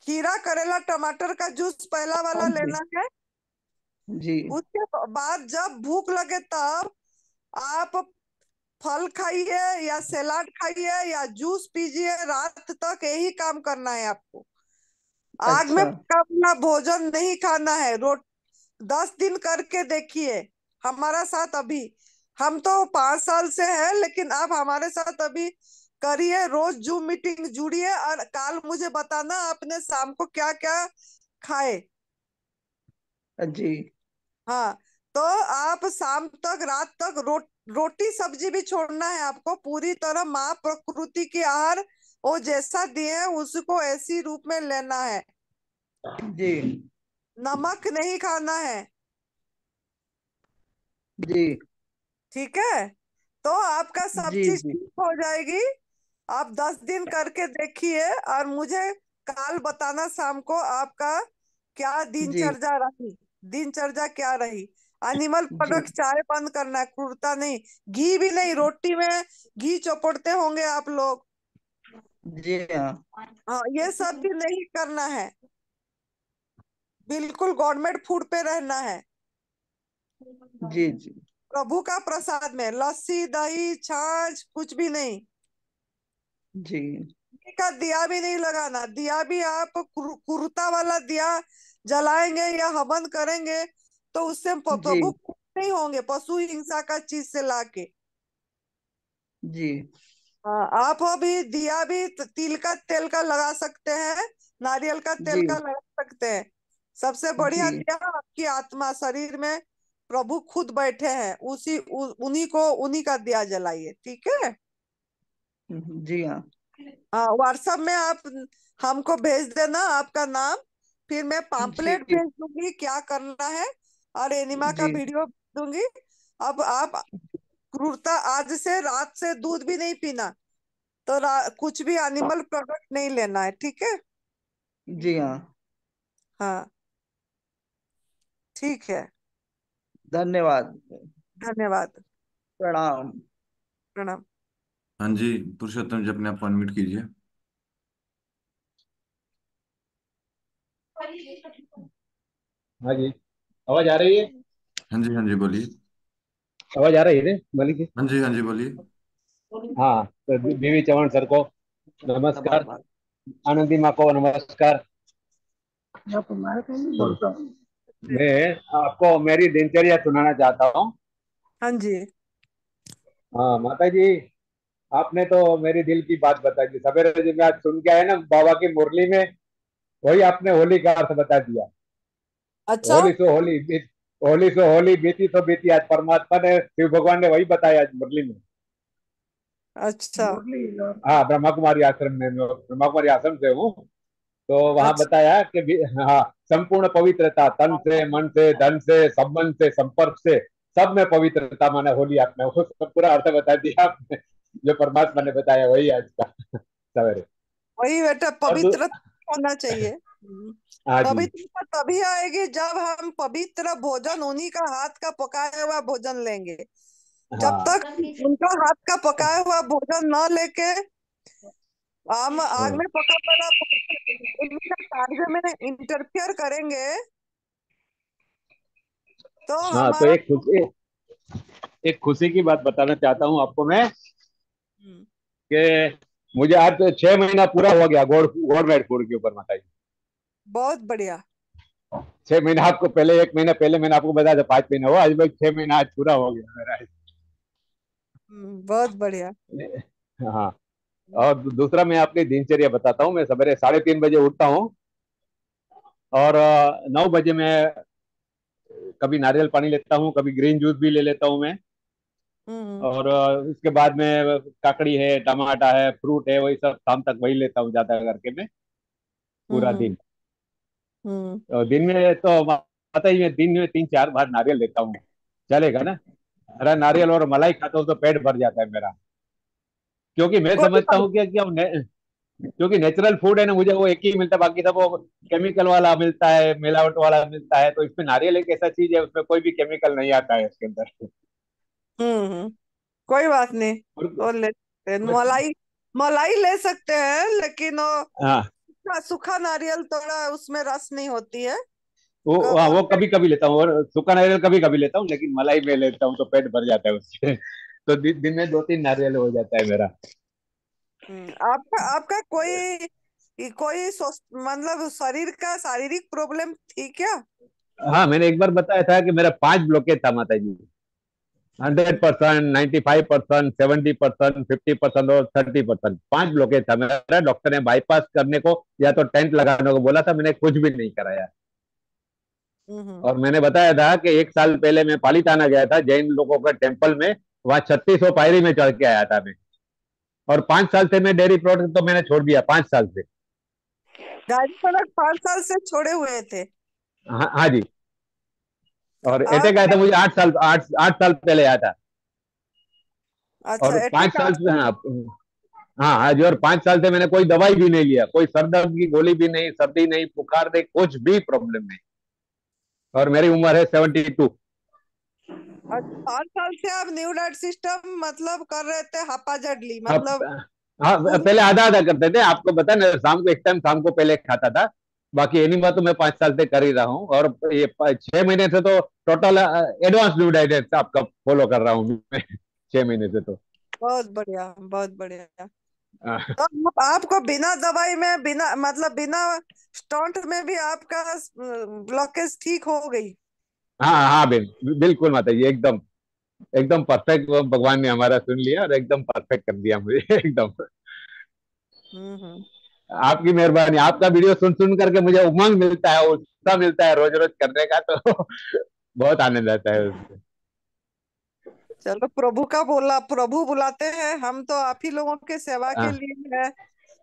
खीरा करेला टमाटर का जूस पहला हाँ वाला जी। लेना है। जी उसके बाद जब भूख लगे तब आप फल खाइए या सलाद खाइए या जूस पीजिए, रात तक यही काम करना है आपको। आग में अच्छा। पका हुआ भोजन नहीं खाना है। 10 दिन करके देखिए हमारा साथ अभी। हम तो 5 साल से है, लेकिन आप हमारे साथ अभी करिए, रोज जूम मीटिंग जुड़िए, और कल मुझे बताना आपने शाम को क्या क्या खाए। जी हाँ, तो आप शाम तक, रात तक रोटी सब्जी भी छोड़ना है आपको पूरी तरह। माँ प्रकृति की आहार वो जैसा दिए है उसको ऐसी रूप में लेना है। जी नमक नहीं खाना है। जी ठीक है। तो आपका सब जी चीज जी ठीक हो जाएगी। आप 10 दिन करके देखिए और मुझे कल बताना शाम को आपका क्या जी दिनचर्या रही, दिनचर्या क्या रही। एनिमल जी प्रोडक्ट चाय बंद करना है, क्रूरता नहीं, घी भी नहीं, रोटी में घी चौपड़ते होंगे आप लोग। जी हाँ। हाँ, ये सब भी नहीं करना है, बिल्कुल गवर्नमेंट फूड पे रहना है। जी जी प्रभु का प्रसाद में लस्सी दही छाछ कुछ भी नहीं। जी का दिया भी नहीं लगाना। दिया भी आप कुर्ता वाला दिया जलाएंगे या हवन करेंगे तो उससे जी प्रभु खुश नहीं होंगे, पशु हिंसा का चीज से लाके। जी हाँ, आप अभी दिया भी तिल का तेल का लगा सकते हैं, नारियल का तेल जी का लगा सकते हैं। सबसे जी बढ़िया दिया आपकी आत्मा शरीर में प्रभु खुद बैठे हैं, उन्हीं का दिया जलाइए, ठीक है। जी हाँ हाँ, व्हाट्सएप में आप हमको भेज देना आपका नाम, फिर मैं जी पाम्पलेट भेज दूंगी क्या करना है, और एनिमा का जी वीडियो भेज दूंगी। अब आप क्रूरता, आज से रात से दूध भी नहीं पीना, तो कुछ भी एनिमल प्रोडक्ट नहीं लेना है, ठीक है। जी हाँ। हाँ, ठीक है। धन्यवाद। धन्यवाद। प्रणाम। प्रणाम। हाँ जी, पुरुषोत्तम जी अपने आप अनम्यूट कीजिए। हाँ जी, आवाज आ रही है? हाँ जी बोलिए। आवाज आ रही है ना मलिक जी? हाँ जी बोलिए। हाँ, तो बीवी चौहान सर को नमस्कार, धन्यवाद। आनंदी माँ को नमस्कार। मैं आपको मेरी दिनचर्या सुनाना चाहता हूँ। हाँ जी। हाँ माता जी, आपने तो मेरी दिल की बात बता दी। सवेरे जब मैं आज सुन के आया ना बाबा की मुरली में, वही आपने होली का अर्थ बता दिया। अच्छा। होली सो होली बीती तो बीती, आज परमात्मा ने, शिव भगवान ने वही बताया आज मुरली में। अच्छा। हाँ, ब्रह्मा कुमारी आश्रम में, मैं ब्रह्मा कुमारी आश्रम से हूँ। तो वहां अच्छा। बताया कि हाँ, संपूर्ण पवित्रता, तन से, मन से, धन से, संबंध से, संपर्क से, सब में पवित्रता माने होली। आपने वो सब पूरा अर्थ बता दिया आपने, जो परमात्मा ने बताया वही आज का सवेरे। वही बेटा, और पवित्र होना चाहिए। हाँ जी। पवित्रता तभी आएगी जब हम पवित्र भोजन, उन्हीं का हाथ का पकाया हुआ भोजन लेंगे। जब हाँ तक उनका हाथ का पकाया हुआ भोजन न लेके हम आग हाँ में पका वाला उन्हीं का कार्य में इंटरफियर करेंगे तो हाँ, तो हमारा। एक खुशी की बात बताना चाहता हूँ आपको मैं, हम्म, कि मुझे आज तो 6 महीना पूरा हो गया गवर्नमेंट फूड के ऊपर माता जी। बहुत बढ़िया। 6 महीना आपको पहले, 1 महीना पहले मैंने आपको बताया था 5 महीना हुआ, आज भाई 6 महीना आज पूरा हो गया मेरा। बहुत बढ़िया। हाँ, और दूसरा मैं आपकी दिनचर्या बताता हूँ। मैं सवेरे 3:30 बजे उठता हूँ, और 9 बजे मैं कभी नारियल पानी लेता हूँ, कभी ग्रीन जूस भी ले लेता हूँ मैं। हम्म। और उसके बाद में काकड़ी है, टमाटा है, फ्रूट है, वही सब शाम तक वही लेता हूँ ज्यादा करके मैं, पूरा हम्म। दिन। हम्म। और दिन में तो पता ही है, दिन में 3-4 बार नारियल लेता हूँ, चलेगा ना? अरे नारियल और मलाई खाता हूँ तो पेट भर जाता है मेरा। क्योंकि मैं कोई समझता बात। हूँ कि अब क्योंकि नेचुरल फूड है ना, मुझे वो एक ही मिलता है, बाकी सब वो केमिकल वाला मिलता है, मिलावट वाला मिलता है। तो इसमें नारियल एक ऐसा चीज है, उसमें कोई भी केमिकल नहीं आता है उसके अंदर। हम्म। कोई बात नहीं। और, और ले सकते हैं और मलाई। मलाई ले सकते हैं, लेकिन वो हाँ, सूखा नारियल थोड़ा उसमें रस नहीं होती है। हाँ, वो वो कभी कभी लेता हूँ, और सूखा नारियल कभी कभी लेता हूँ, लेकिन मलाई में लेता हूँ तो पेट भर जाता है उससे। तो दिन में 2-3 नारियल हो जाता है मेरा। आपका आपका कोई मतलब शरीर का शारीरिक प्रॉब्लम थी क्या? हाँ, मैंने एक बार बताया था कि मेरा 5 ब्लॉकेज था माता जी। 100%, 95%, 70%, 50% और 30%, 5 ब्लॉकेज था मेरा। डॉक्टर ने बाईपास करने को या तो टेंट लगाने को बोला था, मैंने कुछ भी नहीं कराया। हम्म। और मैंने बताया था कि 1 साल पहले मैं पालीताना गया था, जैन लोगों का टेम्पल में, वहां 3600 पायरी में चढ़ के आया था मैं। और 5 साल से मैं डेयरी प्रोडक्ट तो मैंने छोड़ दिया, 5 साल से। गाड़ी सड़क 5 साल से छोड़े हुए थे। हाँ, हाँ जी। और और अटैक आया था मुझे 8 साल पहले आया था। अच्छा, और पांच अटैक। साल से हाँ, हाँ, हाँ जी। और 5 साल से मैंने कोई दवाई भी नहीं लिया, कोई सर दर्द की गोली भी नहीं, सर्दी नहीं, बुखार नहीं, कुछ भी प्रॉब्लम नहीं। और मेरी उम्र है 72। 5 साल से आप न्यू डाइट सिस्टम मतलब कर रहे थे, हापाजडली अब मतलब हाँ, दूध। पहले आधा आधा करते थे, आपको पता है ना, शाम को एक टाइम शाम को पहले खाता था। बाकी एनिमा तो मैं 5 साल से कर ही रहा हूँ, और ये 6 महीने से तो टोटल एडवांस ड्यू डाइट आपका फॉलो कर रहा हूँ मैं। 6 महीने से तो। बहुत बढ़िया, बहुत बढ़िया। हाँ तो आपको बिना दवाई में, बिना मतलब बिना स्टंट में भी आपका ब्लॉकेज ठीक हो गई। हाँ हाँ, बिल्कुल माता जी, एकदम एकदम परफेक्ट। भगवान ने हमारा सुन लिया और एकदम परफेक्ट कर दिया मुझे एकदम। हम्म। आपकी मेहरबानी, आपका वीडियो सुन सुन करके मुझे उमंग मिलता है, उत्साह मिलता है रोज रोज करने का, तो बहुत आनंद आता है उससे। चलो, प्रभु का बोला, प्रभु बुलाते हैं, हम तो आप ही लोगों के सेवा के हाँ लिए है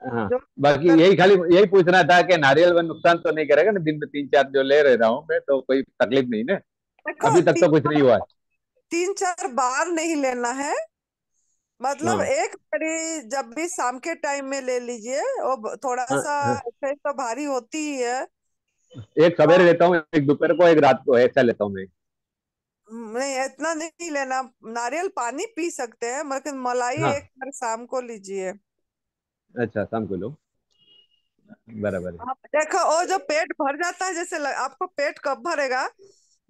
हाँ। जो बाकी कर। यही खाली यही पूछना था कि नारियल में नुकसान तो नहीं करेगा ना, दिन में 3-4 जो ले रहा हूँ मैं, तो कोई तकलीफ नहीं ना? देखो, अभी तक तो कुछ नहीं हुआ है। 3-4 बार नहीं लेना है। मतलब हाँ एक बड़ी जब भी शाम के टाइम में ले लीजिए, वो थोड़ा हाँ सा हाँ। ऐसे तो भारी होती ही है। एक सवेरे लेता हूँ, एक दोपहर को, एक रात को, ऐसा लेता हूँ मैं। नहीं, इतना नहीं लेना। नारियल पानी पी सकते हैं, मगर मलाई हाँ, एक बार शाम को लीजिए। अच्छा, शाम को लो, बराबर है। आप देखो, वो जो पेट भर जाता है, जैसे आपको पेट कब भरेगा,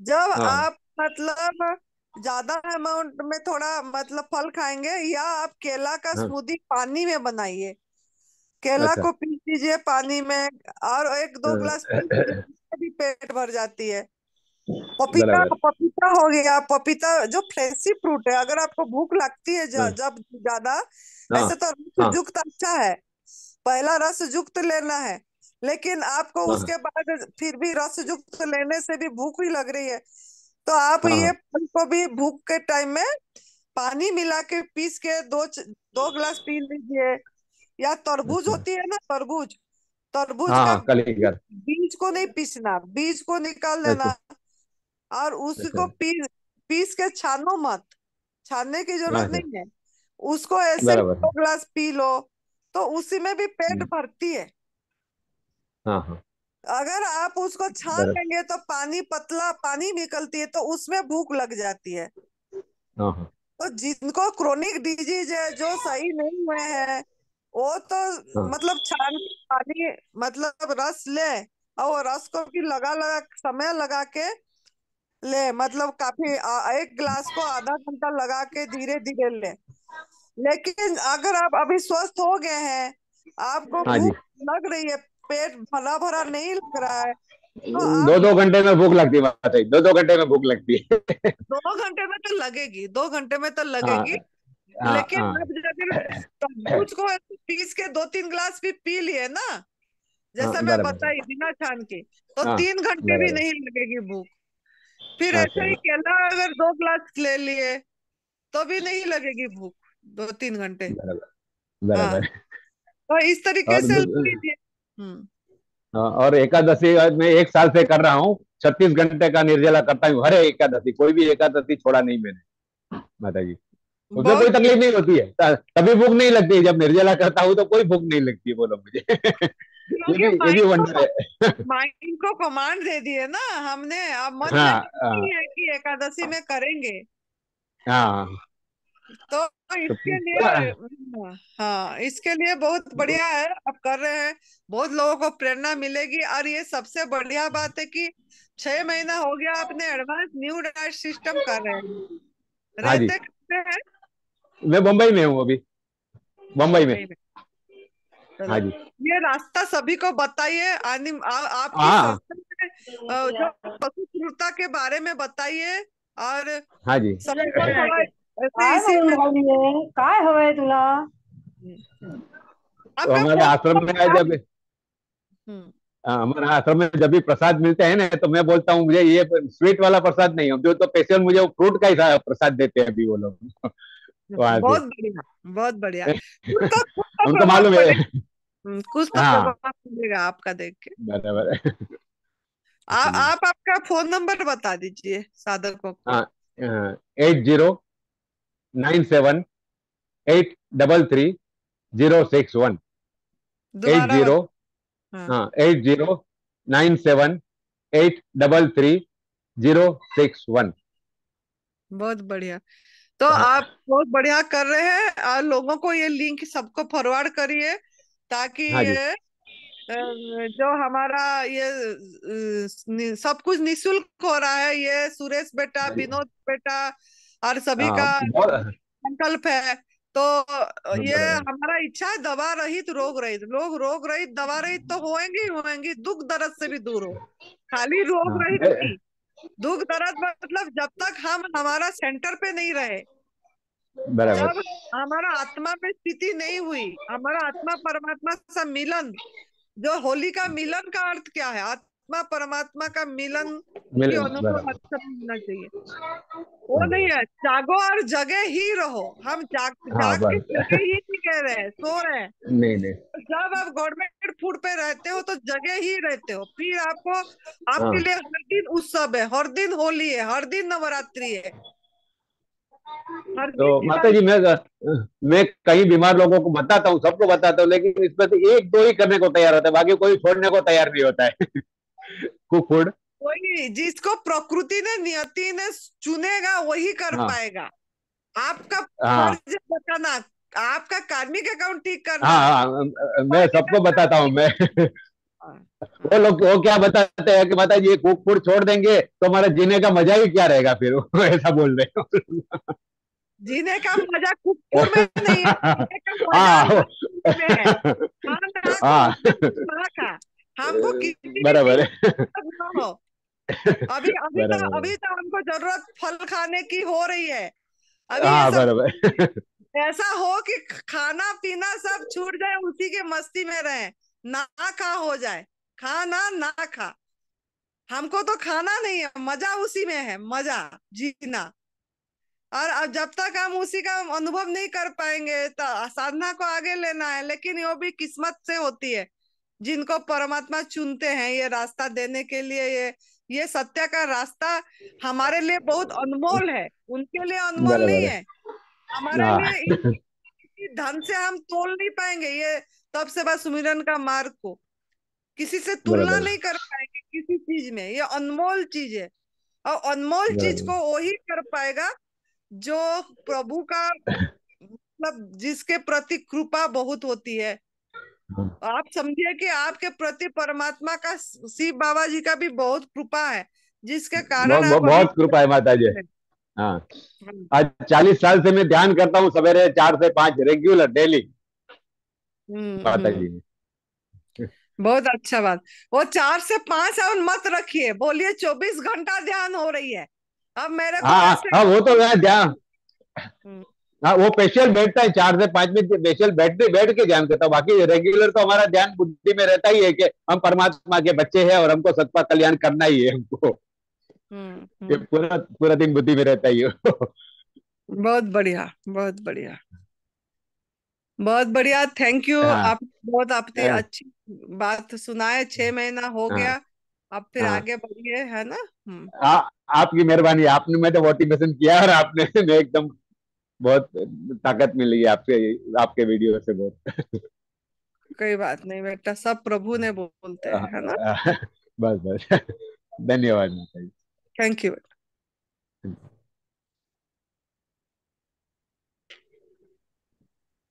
जब हाँ आप मतलब ज्यादा अमाउंट में थोड़ा मतलब फल खाएंगे, या आप केला का हाँ, स्मूदी पानी में बनाइए, केला अच्छा, को पीस लीजिए पानी में, और 1-2 गिलास पी लीजिए, हाँ, उससे भी पेट भर जाती है। पपीता, बराबर। पपीता हो गया, पपीता जो फ्रेशी फ्रूट है, अगर आपको भूख लगती है हाँ जब ज्यादा, हाँ ऐसे तो रस हाँ युक्त अच्छा है, पहला रस युक्त लेना है, लेकिन आपको हाँ उसके बाद फिर भी रस युक्त लेने से भी भूख ही लग रही है, तो आप हाँ ये हाँ, फल को भी भूख के टाइम में पानी मिला के पीस के 2 गिलास पी लीजिए। या तरबूज अच्छा, होती है ना, तरबूज, तरबूज हाँ का हाँ, कल ही कर। बीज को नहीं पीसना, बीज को निकाल अच्छा देना, और उसको अच्छा, पीस पीस के छानो मत, छानने की जरूरत अच्छा, नहीं है, उसको ऐसे ही बराबर 2 गिलास पी लो, तो उसी में भी पेट है। भरती है। हाँ हाँ, अगर आप उसको छान बराबर। लेंगे तो पानी, पतला पानी निकलती है, तो उसमें भूख लग जाती है। हाँ हाँ तो जिनको क्रोनिक डिजीज है, जो सही नहीं हुए हैं, वो तो हाँ मतलब छान के पानी, मतलब रस ले, और वो रस को भी लगा लगा समय लगा के ले, मतलब काफी 1 गिलास को आधा घंटा लगा के धीरे धीरे ले। लेकिन अगर आप अभी स्वस्थ हो गए हैं, आपको हाँ जी। भूख लग रही है, पेट भरा भरा नहीं लग रहा है, तो दो आप दो घंटे में भूख लगती है, बात है, 2-2 घंटे में भूख लगती है। 2 घंटे में तो लगेगी, 2 घंटे में तो हाँ लगेगी। हाँ लेकिन हाँ आप अगर तरबूज को ऐसे पीस के 2-3 गिलास भी पी लिए ना, हाँ, जैसा मैं बराबर है। बताई बिना छान के, तो हाँ, 3 घंटे भी बराबर। नहीं लगेगी भूख। फिर अच्छा, ऐसे ही केला अगर 2 गिलास ले लिए, तो भी नहीं लगेगी भूख 2-3 घंटे। बराबर हाँ, बराबर। तो इस तरीके और से लीजिए। हम्म। हाँ, और एकादशी आज मैं 1 साल से कर रहा हूँ, 36 घंटे का निर्जला करता हूँ, हर एकादशी, कोई भी एकादशी छोड़ा नहीं मैंने, माता जी। उसमें कोई बहुत तकलीफ नहीं होती है, तभी भूख नहीं लगती है, जब निर्जला करता हूँ तो कोई भूख नहीं लगती है, बोलो मुझे। क्योंकि ये भी माइंड वंडर को है। माइंड को कमांड दे दिए ना हमने, अब मन में हाँ हाँ नहीं है कि एकादशी में करेंगे, हाँ। तो तो इसके लिए, हाँ, इसके लिए बहुत बढ़िया है, आप कर रहे हैं, बहुत लोगों को प्रेरणा मिलेगी। और ये सबसे बढ़िया बात है कि 6 महीना हो गया आपने एडवांस न्यू डाइट सिस्टम कर रहे हैं, हाँ जी, रहते करते हैं मैं मुंबई में हूँ अभी, मुंबई में। मुंबई में। चलो, हाँ जी। ये रास्ता सभी को बताइए, आपकी हाँ संस्था में जो पशु क्रूरता के बारे में बताइए, और हाँ जी। सभी को थोड़ा ऐसे काय इसी म्हणून में। राहिलीये? काय हवंय तुला? तो आपका हमारे फोन आश्रम नंबर में बता जब, दीजिए। हम्म। हाँ, हमारे आश्रम में जब भी प्रसाद मिलते हैं ना, तो मैं बोलता हूँ मुझे ये स्वीट वाला प्रसाद नहीं, जो तो स्पेशल मुझे फ्रूट का ही प्रसाद देते हैं अभी वो लोग। वहां से। बहुत बढ़िया, बहुत बढ़िया। कुछ तो उनको प्रभाव मालूम है। पड़ेगा। कुछ तो हाँ, प्रभाव पड़ेगा आपका देख के। बराबर है। इसलिए आप आपका फोन नंबर बता दीजिए साधकों को। हाँ, 8097833061। एट दोबारा जीरो बता। हाँ, हाँ, 8097833061। बहुत बढ़िया। तो आप हाँ बहुत बढ़िया कर रहे हैं, और लोगों को ये लिंक सबको फॉरवर्ड करिए, ताकि हाँ जी। ये जो हमारा ये सब कुछ निशुल्क हो रहा है, ये सुरेश बेटा, हाँ जी। विनोद बेटा, और सभी हाँ, का बहुत। संकल्प है तो ये बराबर। हमारा इच्छा है दवा रहित रोग रहित। लोग रोग रहित दवा रहित तो होंगे ही होंगे, दुख दर्द से भी दूर हो। खाली रोग हाँ रहित नहीं, दुख दर्द मतलब जब तक हम हमारा सेंटर पे नहीं रहे, बराबर। जब हमारा आत्मा में स्थिति नहीं हुई, हमारा आत्मा परमात्मा से मिलन, जो होली का मिलन का अर्थ क्या है, आत्मा परमात्मा का मिलन की मिल अनुभव बराबर। अच्छा मिलना चाहिए। वो नहीं है जागो और जगे ही रहो। हम जाग हाँ जाग के बस। जगे ही नहीं कह रहे हैं, सो रहे हैं। नहीं नहीं। जब आप गवर्नमेंट फूड पे रहते हो तो जगह ही रहते हो, फिर आपको, आपके हाँ लिए हर दिन उत्सव है, हर दिन होली है, हर दिन नवरात्रि है, हर तो दिन माता जी, दिवाली। मैं कई बीमार लोगों को बताता हूँ, सबको बताता हूँ, लेकिन इसमें से एक दो ही करने को तैयार होता है, बाकी कोई छोड़ने को तैयार नहीं होता है। Cook food. वही जिसको प्रकृति ने नियति ने चुनेगा वही कर हाँ पाएगा। आपका हाँ फर्ज है बताना, आपका कार्मिक अकाउंट ठीक करना, हाँ हाँ, मैं उपाधि का सबको काम बताता हूँ ठीक मैं। करना। वो हाँ, लोग वो क्या बताते हैं कि माता जी ये कुक फूड छोड़ देंगे तो हमारा जीने का मजा ही क्या रहेगा फिर, वो ऐसा बोल रहे हो। जीने का मजा कुकुर में नहीं है, जीने का मजा हाँ नरक में है। हाँ ना को हाँ ना खा, हमको किसी भी बराबर चीज है। की ना हो। अभी अभी तो बराबर है। अभी तो हमको जरूरत फल खाने की हो रही है। अभी ये हाँ सब बराबर। ऐसा हो कि खाना पीना सब छूट जाए, उसी के मस्ती में रहे, ना खा हो जाए, खाना ना खा। हमको तो खाना नहीं है, मजा उसी में है, मजा जीना। और अब जब तक हम उसी का अनुभव नहीं कर पाएंगे तो साधना को आगे लेना है, लेकिन वो भी किस्मत से होती है। जिनको परमात्मा चुनते हैं ये रास्ता देने के लिए, ये सत्य का रास्ता हमारे लिए बहुत अनमोल है, उनके लिए अनमोल नहीं बराबर है। है। हमारे हाँ लिए इसी धन से हम तोल नहीं पाएंगे ये तब से बस सुमिरन का मार्ग को, किसी से तुलना बराबर नहीं कर पाएंगे किसी चीज में। ये अनमोल चीज है, और अनमोल चीज बराबर। को वही कर पाएगा जो प्रभु का मतलब जिसके प्रति कृपा बहुत होती है। हाँ, आप समझिए कि आपके प्रति परमात्मा का, शिव बाबा जी का भी बहुत कृपा है, जिसके कारण आप अभी बहुत कृपा है माता जी। हैं। हाँ, हम्म, आज 40 साल से मैं ध्यान करता हूँ, सवेरे 4 से 5 रेगुलर डेली। माता हम्म। जी ने। बहुत अच्छा बात। वो 4 से 5 और मत रखिए, बोलिए 24 घंटा ध्यान हो रही है। अब मेरे को हाँ हाँ ऐसे हाँ, वो तो मैं ध्यान। हम्म, हाँ, वो स्पेशल बैठता है 4 से 5 में, स्पेशल बैठ के ध्यान करता हूँ, बाकी रेगुलर तो हमारा ध्यान बुद्धि में रहता ही है कि हम परमात्मा के बच्चे हैं और हमको सबका कल्याण करना ही है हमको। हम्म, ये हम्म। पूरा पूरा दिन बुद्धि में रहता ही है। बहुत बढ़िया, बहुत बढ़िया, बहुत बढ़िया। Thank you. हाँ आप बहुत आपने हाँ अच्छी बात सुनाए। 6 महीना हो हाँ गया, अब फिर हाँ। आगे बढ़िए, है ना। आपकी मेहरबानी, आपने मैं तो मोटिवेशन किया और आपने मैं एकदम बहुत ताकत मिली है आपसे, आपके वीडियो से बहुत। कोई बात नहीं बेटा, सब प्रभु ने बोलते हैं, है ना। बस बस। धन्यवाद माता जी। Thank you.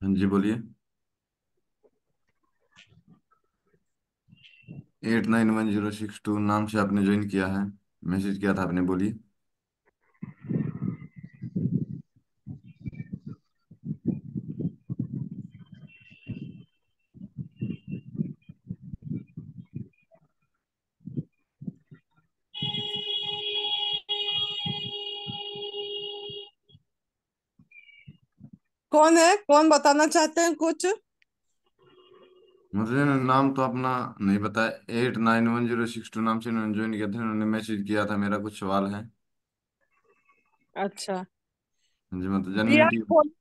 हाँ जी बोलिए। 891062 नाम से आपने ज्वाइन किया है, मैसेज किया था आपने, बोलिए। कौन है, कौन बताना चाहते हैं कुछ। मुझे नाम तो अपना नहीं बताया। 891062 नाम से उन्होंने ज्वाइन किया था, उन्होंने मैसेज किया था, मेरा कुछ सवाल है। अच्छा। हाँ जी, मतलब B R generative.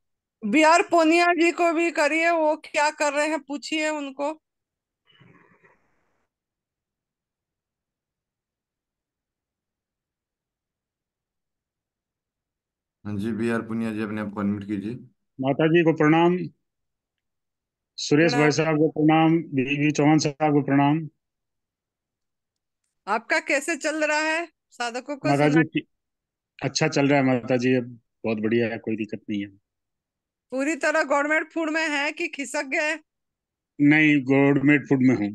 B R पोनिया जी को भी करिए, वो क्या कर रहे हैं पूछिए उनको। हाँ जी, बी आर पुनिया जी, अपने आप को अनम्यूट कीजिए। माता जी को प्रणाम। सुरेश भाई प्रणाम। साहब को प्रणाम। बीवी चौहान साहब को प्रणाम। आपका कैसे चल रहा है, साधकों को माता सुना। जी अच्छा चल रहा है माता जी, अब बहुत बढ़िया है, कोई दिक्कत नहीं है। पूरी तरह गवर्नमेंट फूड में है कि खिसक गए। नहीं, गवर्नमेंट फूड में हूँ,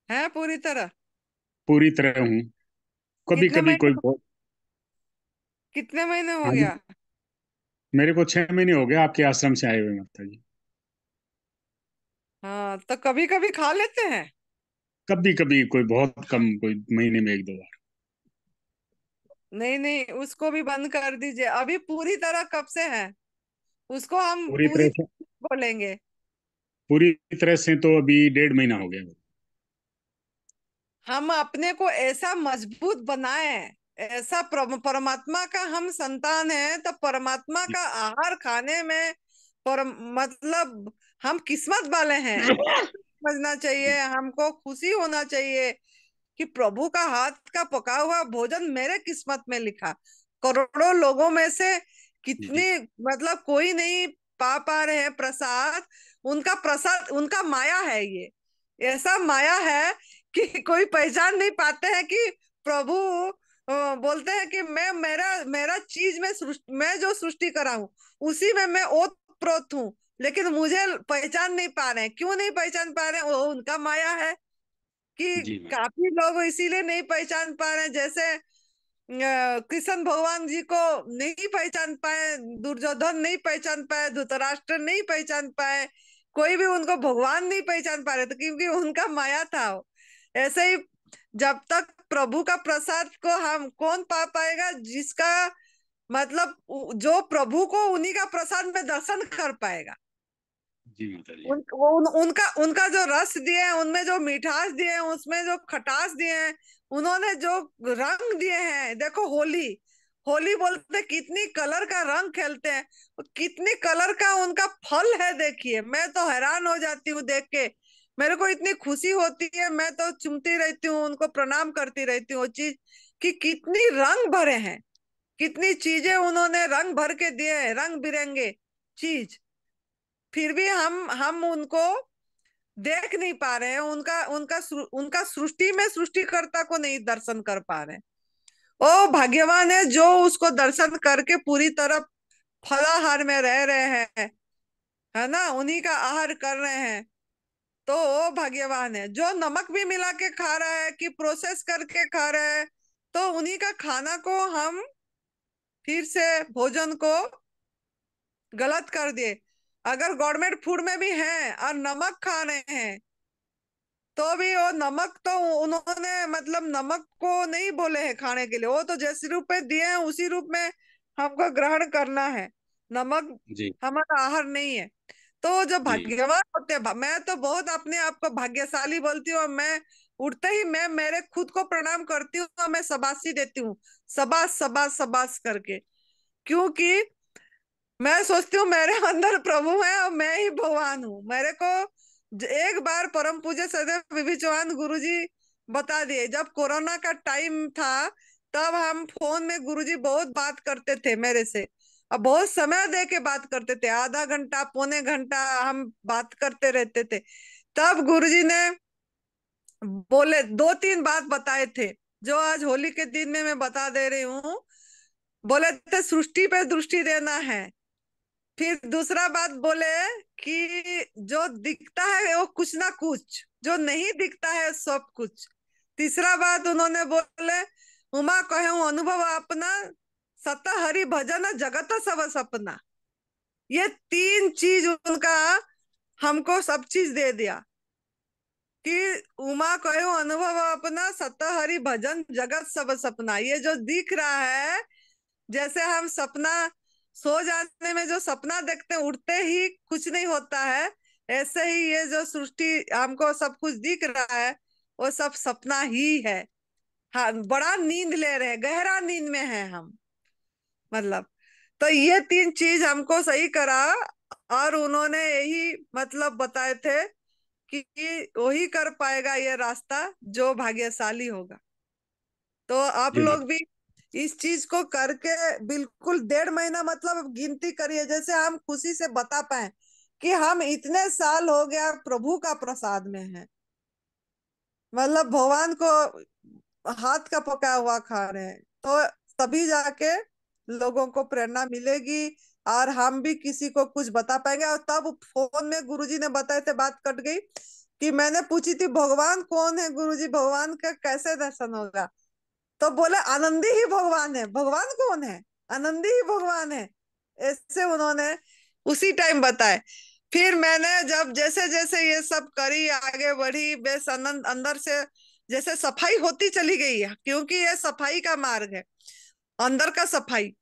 है पूरी तरह। पूरी तरह हूँ। कभी कितने कभी महीने कोई बहुत। कितने महीने हो हाँ जी, गया। मेरे को 6 महीने हो गए आपके आश्रम से आए हुए माता जी। हाँ, तो कभी कभी खा लेते हैं। कभी कभी, कोई बहुत कम, कोई महीने में 1-2 बार। नहीं नहीं, उसको भी बंद कर दीजिए। अभी पूरी तरह कब से है, उसको हम पूरी पूरी तरह से, बोलेंगे। पूरी तरह से तो अभी 1.5 महीना हो गया। हम अपने को ऐसा मजबूत बनाए, ऐसा परमात्मा का हम संतान है, तो परमात्मा जी का आहार खाने में पर मतलब हम किस्मत वाले हैं, समझना जी चाहिए। हमको खुशी होना चाहिए कि प्रभु का हाथ का पका हुआ भोजन मेरे किस्मत में लिखा। करोड़ों लोगों में से जी कितनी मतलब कोई नहीं पा रहे हैं प्रसाद। उनका प्रसाद, उनका माया है ये। ऐसा माया है कि कोई पहचान नहीं पाते हैं कि प्रभु बोलते हैं कि मैं मेरा मेरा चीज में मैं जो सृष्टि करा हूँ उसी में मैं ओतप्रोत हूँ, लेकिन मुझे पहचान नहीं पा रहे हैं। क्यों नहीं पहचान पा रहे हैं? वो उनका माया है कि जी माता काफी लोग इसीलिए नहीं पहचान पा रहे हैं। जैसे कृष्ण भगवान जी को नहीं पहचान पाए, दुर्योधन नहीं पहचान पाए, धृतराष्ट्र नहीं पहचान पाए, कोई भी उनको भगवान नहीं पहचान पा रहे थे, क्योंकि उनका माया था वो। ऐसे ही जब तक प्रभु का प्रसाद को हम कौन पा पाएगा, जिसका मतलब जो प्रभु को उन्हीं का प्रसाद में दर्शन कर पाएगा। जी माता जी। उनका उनका जो रस दिए हैं, उनमें जो मिठास दिए हैं, उसमें जो खटास दिए हैं, उन्होंने जो रंग दिए हैं। देखो होली, होली बोलते कितनी कलर का रंग खेलते हैं, कितनी कलर का उनका फल है। देखिए, मैं तो हैरान हो जाती हूँ देख के। मेरे को इतनी खुशी होती है, मैं तो चूमती रहती हूँ, उनको प्रणाम करती रहती हूँ। वो चीज कि कितनी रंग भरे हैं, कितनी चीजें उन्होंने रंग भर के दिए हैं, रंग बिरंगे चीज। फिर भी हम उनको देख नहीं पा रहे हैं, उनका उनका उनका सृष्टि में सृष्टिकर्ता को नहीं दर्शन कर पा रहे हैं। ओ भाग्यवान है जो उसको दर्शन करके पूरी तरह फलाहार में रह रहे हैं, है ना, उन्हीं का आहार कर रहे हैं। तो वो भाग्यवान है जो नमक भी मिला के खा रहा है कि प्रोसेस करके खा रहा है। तो उन्हीं का खाना को हम फिर से भोजन को गलत कर दिए। अगर गवर्नमेंट फूड में भी है और नमक खा रहे हैं, तो भी वो नमक तो उन्होंने मतलब नमक को नहीं बोले हैं खाने के लिए, वो तो जिस रूप में दिए हैं उसी रूप में हमको ग्रहण करना है। नमक जी हमारा आहार नहीं है। तो जो जी भाग्यवान होते हैं, मैं तो बहुत अपने आप को भाग्यशाली बोलती हूँ। मैं उठते ही मैं मेरे खुद को प्रणाम करती हूँ और मैं शाबाशी देती हूँ, शाबाश शाबाश शाबाश करके। क्योंकि मैं सोचती हूँ मेरे अंदर प्रभु है और मैं ही भगवान हूँ। मेरे को एक बार परम पूज्य सदैव विभि चौहान गुरुजी बता दिए, जब कोरोना का टाइम था, तब हम फोन में गुरुजी बहुत बात करते थे मेरे से, और बहुत समय दे के बात करते थे, आधा घंटा पौने घंटा हम बात करते रहते थे। तब गुरुजी ने बोले, दो तीन बात बताए थे जो आज होली के दिन में मैं बता दे रही हूँ। बोले थे सृष्टि पे दृष्टि देना है। फिर दूसरा बात बोले कि जो दिखता है वो कुछ ना कुछ, जो नहीं दिखता है सब कुछ। तीसरा बात उन्होंने बोले, उमा कहूँ अनुभव अपना, सत हरि भजन जगत सब सपना। ये तीन चीज उनका हमको सब चीज दे दिया कि उमा कहूँ अनुभव अपना, सत हरि भजन जगत सब सपना। ये जो दिख रहा है, जैसे हम सपना सो जाने में जो सपना देखते हैं, उठते ही कुछ नहीं होता है, ऐसे ही ये जो सृष्टि हमको सब कुछ दिख रहा है, वो सब सपना ही है। हाँ, बड़ा नींद ले रहे हैं, गहरा नींद में है हम, मतलब। तो ये तीन चीज हमको सही करा, और उन्होंने यही मतलब बताए थे कि वही कर पाएगा ये रास्ता जो भाग्यशाली होगा। तो आप जी लोग माता भी इस चीज को करके बिल्कुल 1.5 महीना मतलब गिनती करिए, जैसे हम खुशी से बता पाए कि हम इतने साल हो गया प्रभु का प्रसाद में है, मतलब भगवान को हाथ का पका हुआ खा रहे हैं। तो तभी जाके लोगों को प्रेरणा मिलेगी, और हम भी किसी को कुछ बता पाएंगे। और तब फोन में गुरुजी ने बताए थे, बात कट गई कि मैंने पूछी थी भगवान कौन है गुरुजी, भगवान का कैसे दर्शन होगा? तो बोले आनंदी ही भगवान है। भगवान कौन है? आनंदी ही भगवान है। ऐसे उन्होंने उसी टाइम बताए। फिर मैंने जब जैसे जैसे ये सब करी, आगे बढ़ी, बेस अंदर से जैसे सफाई होती चली गई है, क्योंकि ये सफाई का मार्ग है। अंदर का सफाई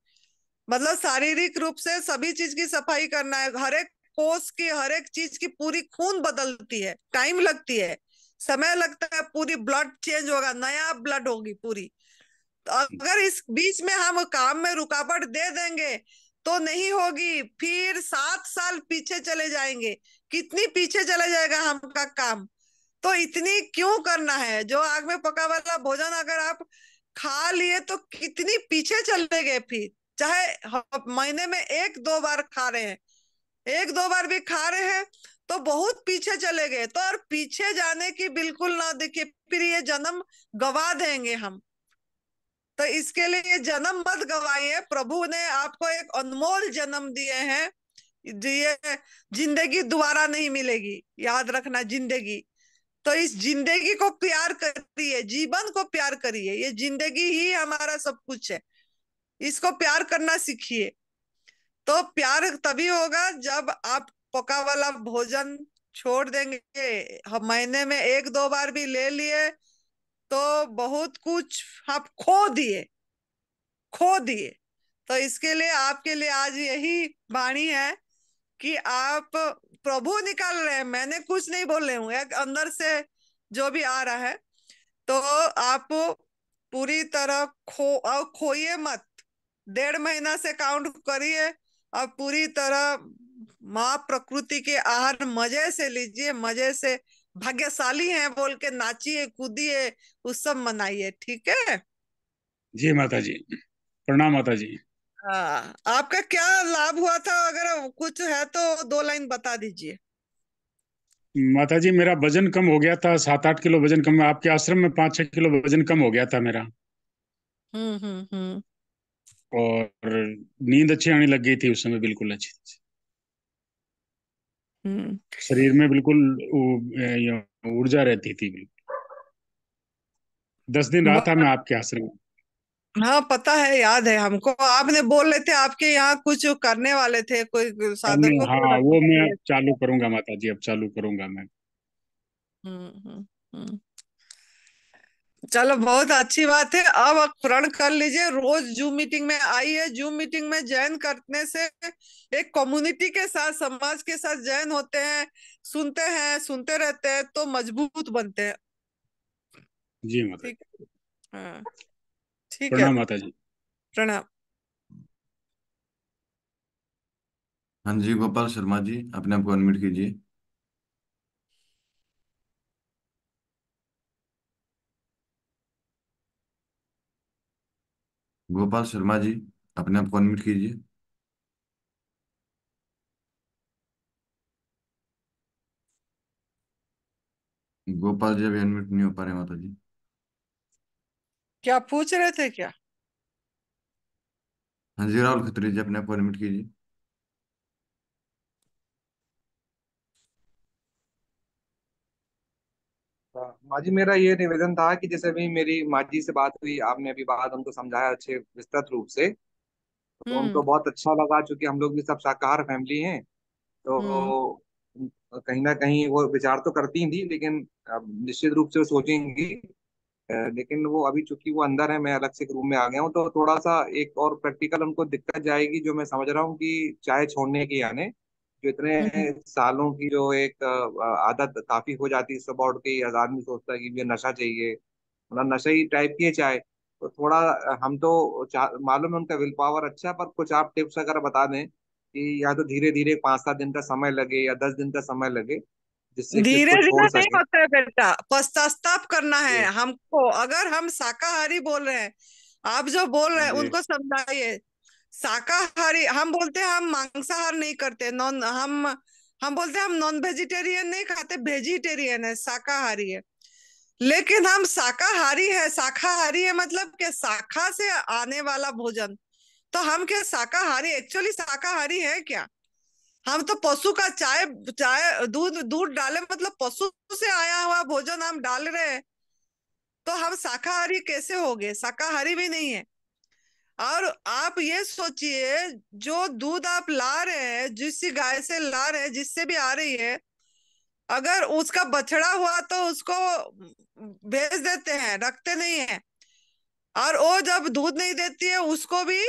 मतलब शारीरिक रूप से सभी चीज की सफाई करना है। हर एक कोष की, हर एक चीज की पूरी खून बदलती है, टाइम लगती है, समय लगता है, पूरी ब्लड चेंज होगा, नया ब्लड होगी पूरी। तो अगर इस बीच में हम काम में रुकावट दे देंगे तो नहीं होगी, फिर 7 साल पीछे चले जाएंगे। कितनी पीछे चले जाएगा हमका काम। तो इतनी क्यों करना है? जो आग में पका वाला भोजन अगर आप खा लिए तो कितनी पीछे चले गए फिर। चाहे महीने में 1-2 बार खा रहे हैं, 1-2 बार भी खा रहे हैं तो बहुत पीछे चले गए। तो और पीछे जाने की बिल्कुल ना देखिए, फिर ये जन्म गवा देंगे हम। तो इसके लिए जन्म मत गवाइए। प्रभु ने आपको एक अनमोल जन्म दिए हैं। ये जिंदगी दोबारा नहीं मिलेगी, याद रखना जिंदगी। तो इस जिंदगी को प्यार करिए, जीवन को प्यार करिए। ये जिंदगी ही हमारा सब कुछ है, इसको प्यार करना सीखिए। तो प्यार तभी होगा जब आप पका वाला भोजन छोड़ देंगे। हम महीने में 1-2 बार भी ले लिए तो बहुत कुछ आप खो दिए, खो दिए। तो इसके लिए आपके लिए आज यही वाणी है कि आप, प्रभु निकाल रहे हैं, मैंने कुछ नहीं बोल रही हूँ, एक अंदर से जो भी आ रहा है। तो आप पूरी तरह खोइए मत। 1.5 महीना से काउंट करिए और पूरी तरह माँ प्रकृति के आहार मजे से लीजिए, मजे से। भाग्यशाली हैं बोल के नाचिए, कूदिए, उत्सव मनाइए। ठीक है। जी माता जी, प्रणाम माता जी। हाँ, आपका क्या लाभ हुआ था? अगर कुछ है तो 2 लाइन बता दीजिए। माता जी, मेरा वजन कम हो गया था, 7-8 किलो वजन कम। आपके आश्रम में 5-6 किलो वजन कम हो गया था मेरा। हम्म। और नींद अच्छी आने लग गई थी उस समय, बिल्कुल अच्छी। हम्म। शरीर में बिल्कुल ऊर्जा रहती थी बिल्कुल। 10 दिन रहा था मैं आपके आश्रम में। हाँ, पता है, याद है हमको। आपने बोल रहे थे आपके यहाँ कुछ करने वाले थे, कोई साधकों हाँ, को रखने वो के मैं लिए। चालू करूंगा माता जी, अब चालू करूंगा मैं। हम्म। हम्म। चलो, बहुत अच्छी बात है। अब आप प्रण कर लीजिए, रोज जूम मीटिंग में आइए। जूम मीटिंग में ज्वाइन करने से एक कम्युनिटी के साथ, समाज के साथ ज्वाइन होते हैं, सुनते हैं, सुनते रहते हैं तो मजबूत बनते हैं। जी माता जी। ठीक है। हाँ, ठीक है। प्रणाम माता जी। प्रणाम। हाँ जी, गोपाल शर्मा जी, अपने आप को अनम्यूट कीजिए। गोपाल शर्मा जी, अपने आप को अनम्यूट कीजिए। गोपाल जी अभी अनम्यूट नहीं हो पा रहे माता जी। क्या पूछ रहे थे क्या? हाँ जी, राहुल खत्री जी, अपने आप को अनम्यूट कीजिए। माँ जी, मेरा ये निवेदन था कि जैसे अभी मेरी माँ जी से बात हुई, आपने अभी बात उनको समझाया अच्छे विस्तृत रूप से, तो हम्म। उनको बहुत अच्छा लगा। चूंकि हम लोग भी सब शाकाहार फैमिली हैं, हम्म। तो कहीं ना कहीं वो विचार तो करती थी, लेकिन अब निश्चित रूप से वो सोचेंगी। लेकिन वो अभी चूंकि वो अंदर है, मैं अलग से एक रूम में आ गया हूँ, तो थोड़ा सा एक और प्रैक्टिकल उनको दिक्कत जाएगी, जो मैं समझ रहा हूँ कि चाय छोड़ने की, यानी जो इतने हम्म। सालों की जो एक आदत काफी हो जाती है, सुबह उठ के ही आदमी सोचता है कि ये नशा चाहिए, मतलब नशा ही टाइप की है चाय। तो थोड़ा हम तो मालूम है उनका विल पावर अच्छा है, पर कुछ आप टिप्स अगर बता दें कि या तो धीरे धीरे 5-7 दिन का समय लगे या 10 दिन का समय लगे, जिससे कि धीरे उसको धीरे छोड़ नहीं सके। होता है बेटा, पश्चाताप करना है जी। हमको। अगर हम शाकाहारी बोल रहे हैं, आप जो बोल रहे हैं जी। उनको समझाइए। शाकाहारी हम बोलते हैं, हम मांसाहार नहीं करते, नॉन हम बोलते हैं हम नॉन वेजिटेरियन नहीं खाते, वेजिटेरियन है, शाकाहारी है। लेकिन हम शाकाहारी है। शाकाहारी है मतलब क्या? शाखा से आने वाला भोजन। तो हम क्या शाकाहारी, एक्चुअली शाकाहारी है क्या? हम तो पशु का चाय चाय दूध दूध डाले मतलब पशु से आया हुआ भोजन हम डाल रहे हैं। तो हम शाकाहारी कैसे हो गए? शाकाहारी भी नहीं है। और आप ये सोचिए, जो दूध आप ला रहे हैं, जिस गाय से ला रहे हैं, जिससे भी आ रही है, अगर उसका बछड़ा हुआ तो उसको भेज देते हैं, रखते नहीं है। और वो जब दूध नहीं देती है उसको भी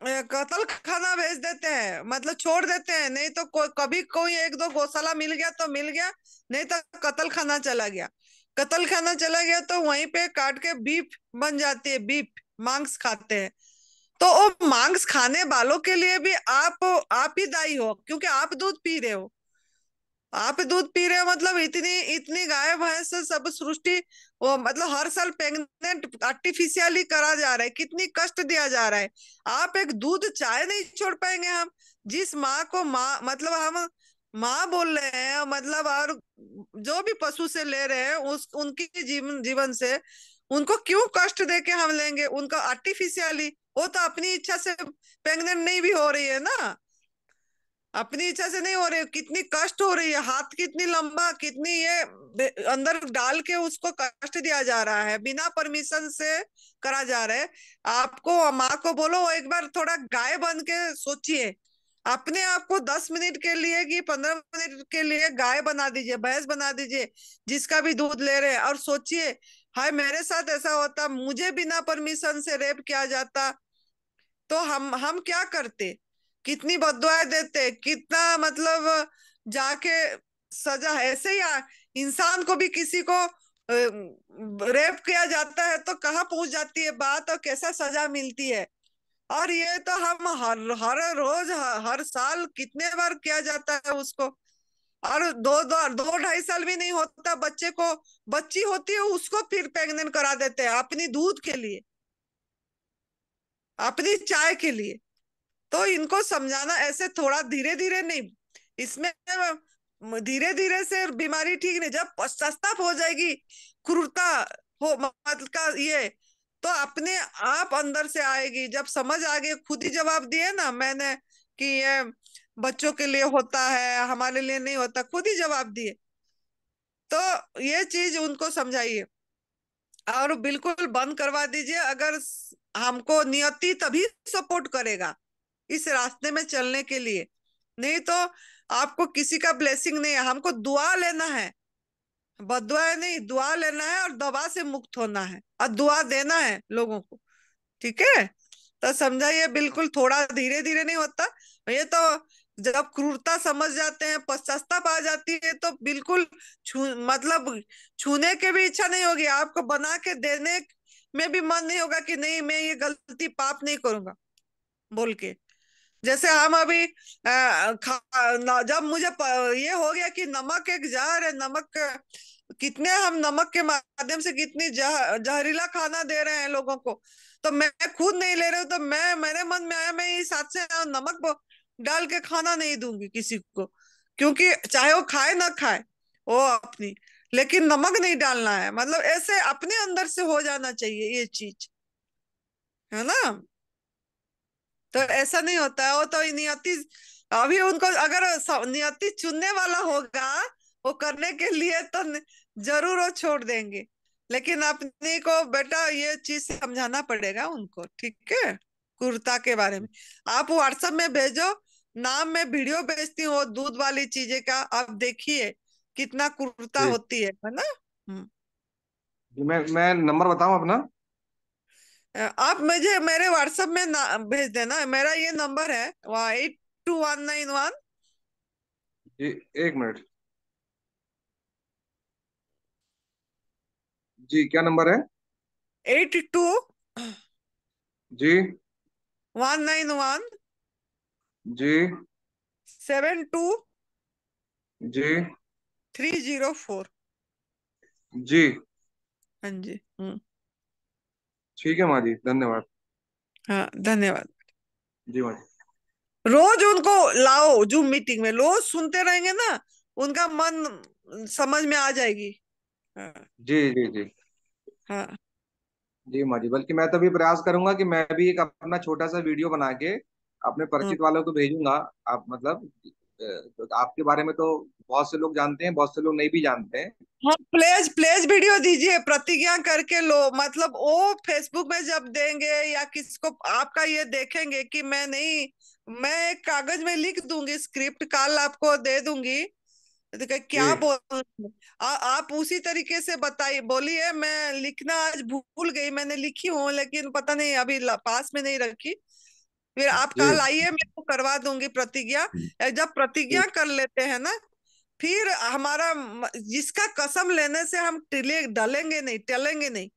कत्ल खाना भेज देते हैं, मतलब छोड़ देते हैं। नहीं तो कभी कोई एक दो गौशाला मिल गया तो मिल गया, नहीं तो कत्ल खाना चला गया। कत्ल खाना चला गया तो वहीं पे काट के बीफ बन जाती है, बीफ मांस खाते हैं। तो वो मांस खाने वालों के लिए भी आप ही दायी हो, क्योंकि आप दूध पी रहे हो। आप दूध पी रहे हो मतलब इतनी इतनी गाय भैंस सब सृष्टि, वो मतलब हर साल प्रेग्नेंट आर्टिफिशियली करा जा रहा है, कितनी कष्ट दिया जा रहा है। आप एक दूध चाय नहीं छोड़ पाएंगे हम? जिस माँ को माँ मतलब हम माँ बोल रहे हैं, मतलब और जो भी पशु से ले रहे हैं उस उनकी जीवन जीवन से उनको क्यों कष्ट दे के हम लेंगे उनका आर्टिफिशियली? वो तो अपनी इच्छा से प्रेग्नेंट नहीं भी हो रही है ना, अपनी इच्छा से नहीं हो रही। कितनी कष्ट हो रही है, हाथ कितनी लंबा, कितनी ये अंदर डाल के उसको कष्ट दिया जा रहा है, बिना परमिशन से करा जा रहा है। आपको माँ को बोलो वो एक बार थोड़ा गाय बन के सोचिए, अपने आप को 10 मिनट के लिए कि 15 मिनट के लिए गाय बना दीजिए, भैंस बना दीजिए, जिसका भी दूध ले रहे हैं, और सोचिए हाय मेरे साथ ऐसा होता, मुझे बिना परमिशन से रेप किया जाता तो हम क्या करते? कितनी बद्दुआएं देते, कितना मतलब जाके सजा ऐसे ही इंसान को भी किसी को रेप किया जाता है तो कहाँ पहुंच जाती है बात, और कैसा सजा मिलती है। और ये तो हम हर हर रोज हर साल कितने बार किया जाता है उसको। और दो दो दो ढाई साल भी नहीं होता बच्चे को, बच्ची होती है उसको फिर प्रेग्नेंट करा देते हैं अपनी दूध के लिए, अपनी चाय के लिए। तो इनको समझाना ऐसे थोड़ा धीरे धीरे नहीं, इसमें धीरे धीरे से बीमारी ठीक नहीं, जब पश्चाताप हो जाएगी, क्रूरता हो मतलब का ये, तो अपने आप अंदर से आएगी। जब समझ आ गई, खुद ही जवाब दिए ना मैंने कि ये बच्चों के लिए होता है, हमारे लिए नहीं होता, खुद ही जवाब दिए। तो ये चीज उनको समझाइए और बिल्कुल बंद करवा दीजिए। अगर हमको नियति तभी सपोर्ट करेगा इस रास्ते में चलने के लिए, नहीं तो आपको किसी का ब्लेसिंग नहीं है, हमको दुआ लेना है, बद्दुआ नहीं, दुआ लेना है और दवा से मुक्त होना है और दुआ देना है लोगों को। ठीक है, तो समझाइए, बिल्कुल थोड़ा धीरे धीरे नहीं होता ये तो। जब क्रूरता समझ जाते हैं, पश्चाताप आ जाती है तो बिल्कुल मतलब छूने की भी इच्छा नहीं होगी, आपको बना के देने में भी मन नहीं होगा कि नहीं मैं ये गलती पाप नहीं करूंगा बोल के। जैसे हम अभी जब मुझे ये हो गया कि नमक एक जहर है, नमक कितने हम नमक के माध्यम से कितनी जहरीला खाना दे रहे हैं लोगों को, तो मैं खुद नहीं ले रही हूँ, तो मैं मेरे मन में आया मैं इस हाथ से नमक डाल के खाना नहीं दूंगी किसी को, क्योंकि चाहे वो खाए ना खाए वो अपनी, लेकिन नमक नहीं डालना है। मतलब ऐसे अपने अंदर से हो जाना चाहिए ये चीज, है ना? तो ऐसा नहीं होता है, वो तो नियति अभी उनको अगर नियति चुनने वाला होगा वो करने के लिए तो जरूर वो छोड़ देंगे, लेकिन अपने को बेटा ये चीज समझाना पड़ेगा उनको। ठीक है, कुर्ता के बारे में आप व्हाट्सएप में भेजो, नाम में वीडियो भेजती हूँ वो दूध वाली चीजें का, आप देखिए कितना कुर्ता जी होती है ना। हम्म। जी, मैं नंबर बताऊं अपना? आप मुझे मेरे व्हाट्सएप में भेज देना, मेरा ये नंबर है 8219 जी, एक मिनट। जी, क्या नंबर है? 82 जी 191 जी 72 जी 304। जी। हाँ जी। ठीक है माँ जी, धन्यवाद। हाँ धन्यवाद। जी माँ जी। रोज उनको लाओ जूम मीटिंग में, रोज सुनते रहेंगे ना, उनका मन समझ में आ जाएगी। हाँ। जी जी जी। हाँ। जी माँ जी, बल्कि मैं तो भी प्रयास करूंगा कि मैं भी एक अपना छोटा सा वीडियो बना के अपने हम्म। परिचित वालों को भेजूंगा। आप मतलब तो आपके बारे में तो बहुत से लोग जानते हैं, बहुत से लोग नहीं भी जानते हैं। हाँ, प्लेज प्लेज वीडियो दीजिए, प्रतिज्ञा करके लो, मतलब वो फेसबुक में जब देंगे या किसको आपका ये देखेंगे कि मैं नहीं, मैं एक कागज में लिख दूंगी, स्क्रिप्ट कल आपको दे दूंगी, तो क्या जी बोल, आप उसी तरीके से बताइए, बोलिए मैं लिखना आज भूल गई, मैंने लिखी हूँ लेकिन पता नहीं अभी पास में नहीं रखी, फिर आप जी कल आइए, मैं को करवा दूंगी प्रतिज्ञा। जब जी प्रतिज्ञा कर लेते हैं ना, फिर हमारा जिसका कसम लेने से हम डलेंगे नहीं, टलेंगे नहीं,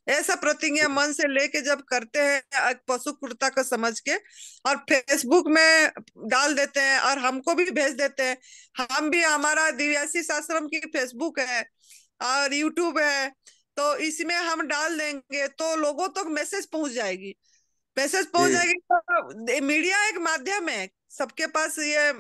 ऐसा प्रतिज्ञा मन से लेके जब करते हैं एक पशु कुर्ता को समझ के, और फेसबुक में डाल देते हैं और हमको भी भेज देते हैं, हम भी, हमारा दिव्यासी आश्रम की फेसबुक है और यूट्यूब है, तो इसमें हम डाल देंगे तो लोगों तक मैसेज पहुंच जाएगी, मैसेज पहुंच जी जाएगी, तो मीडिया एक माध्यम है सबके पास, ये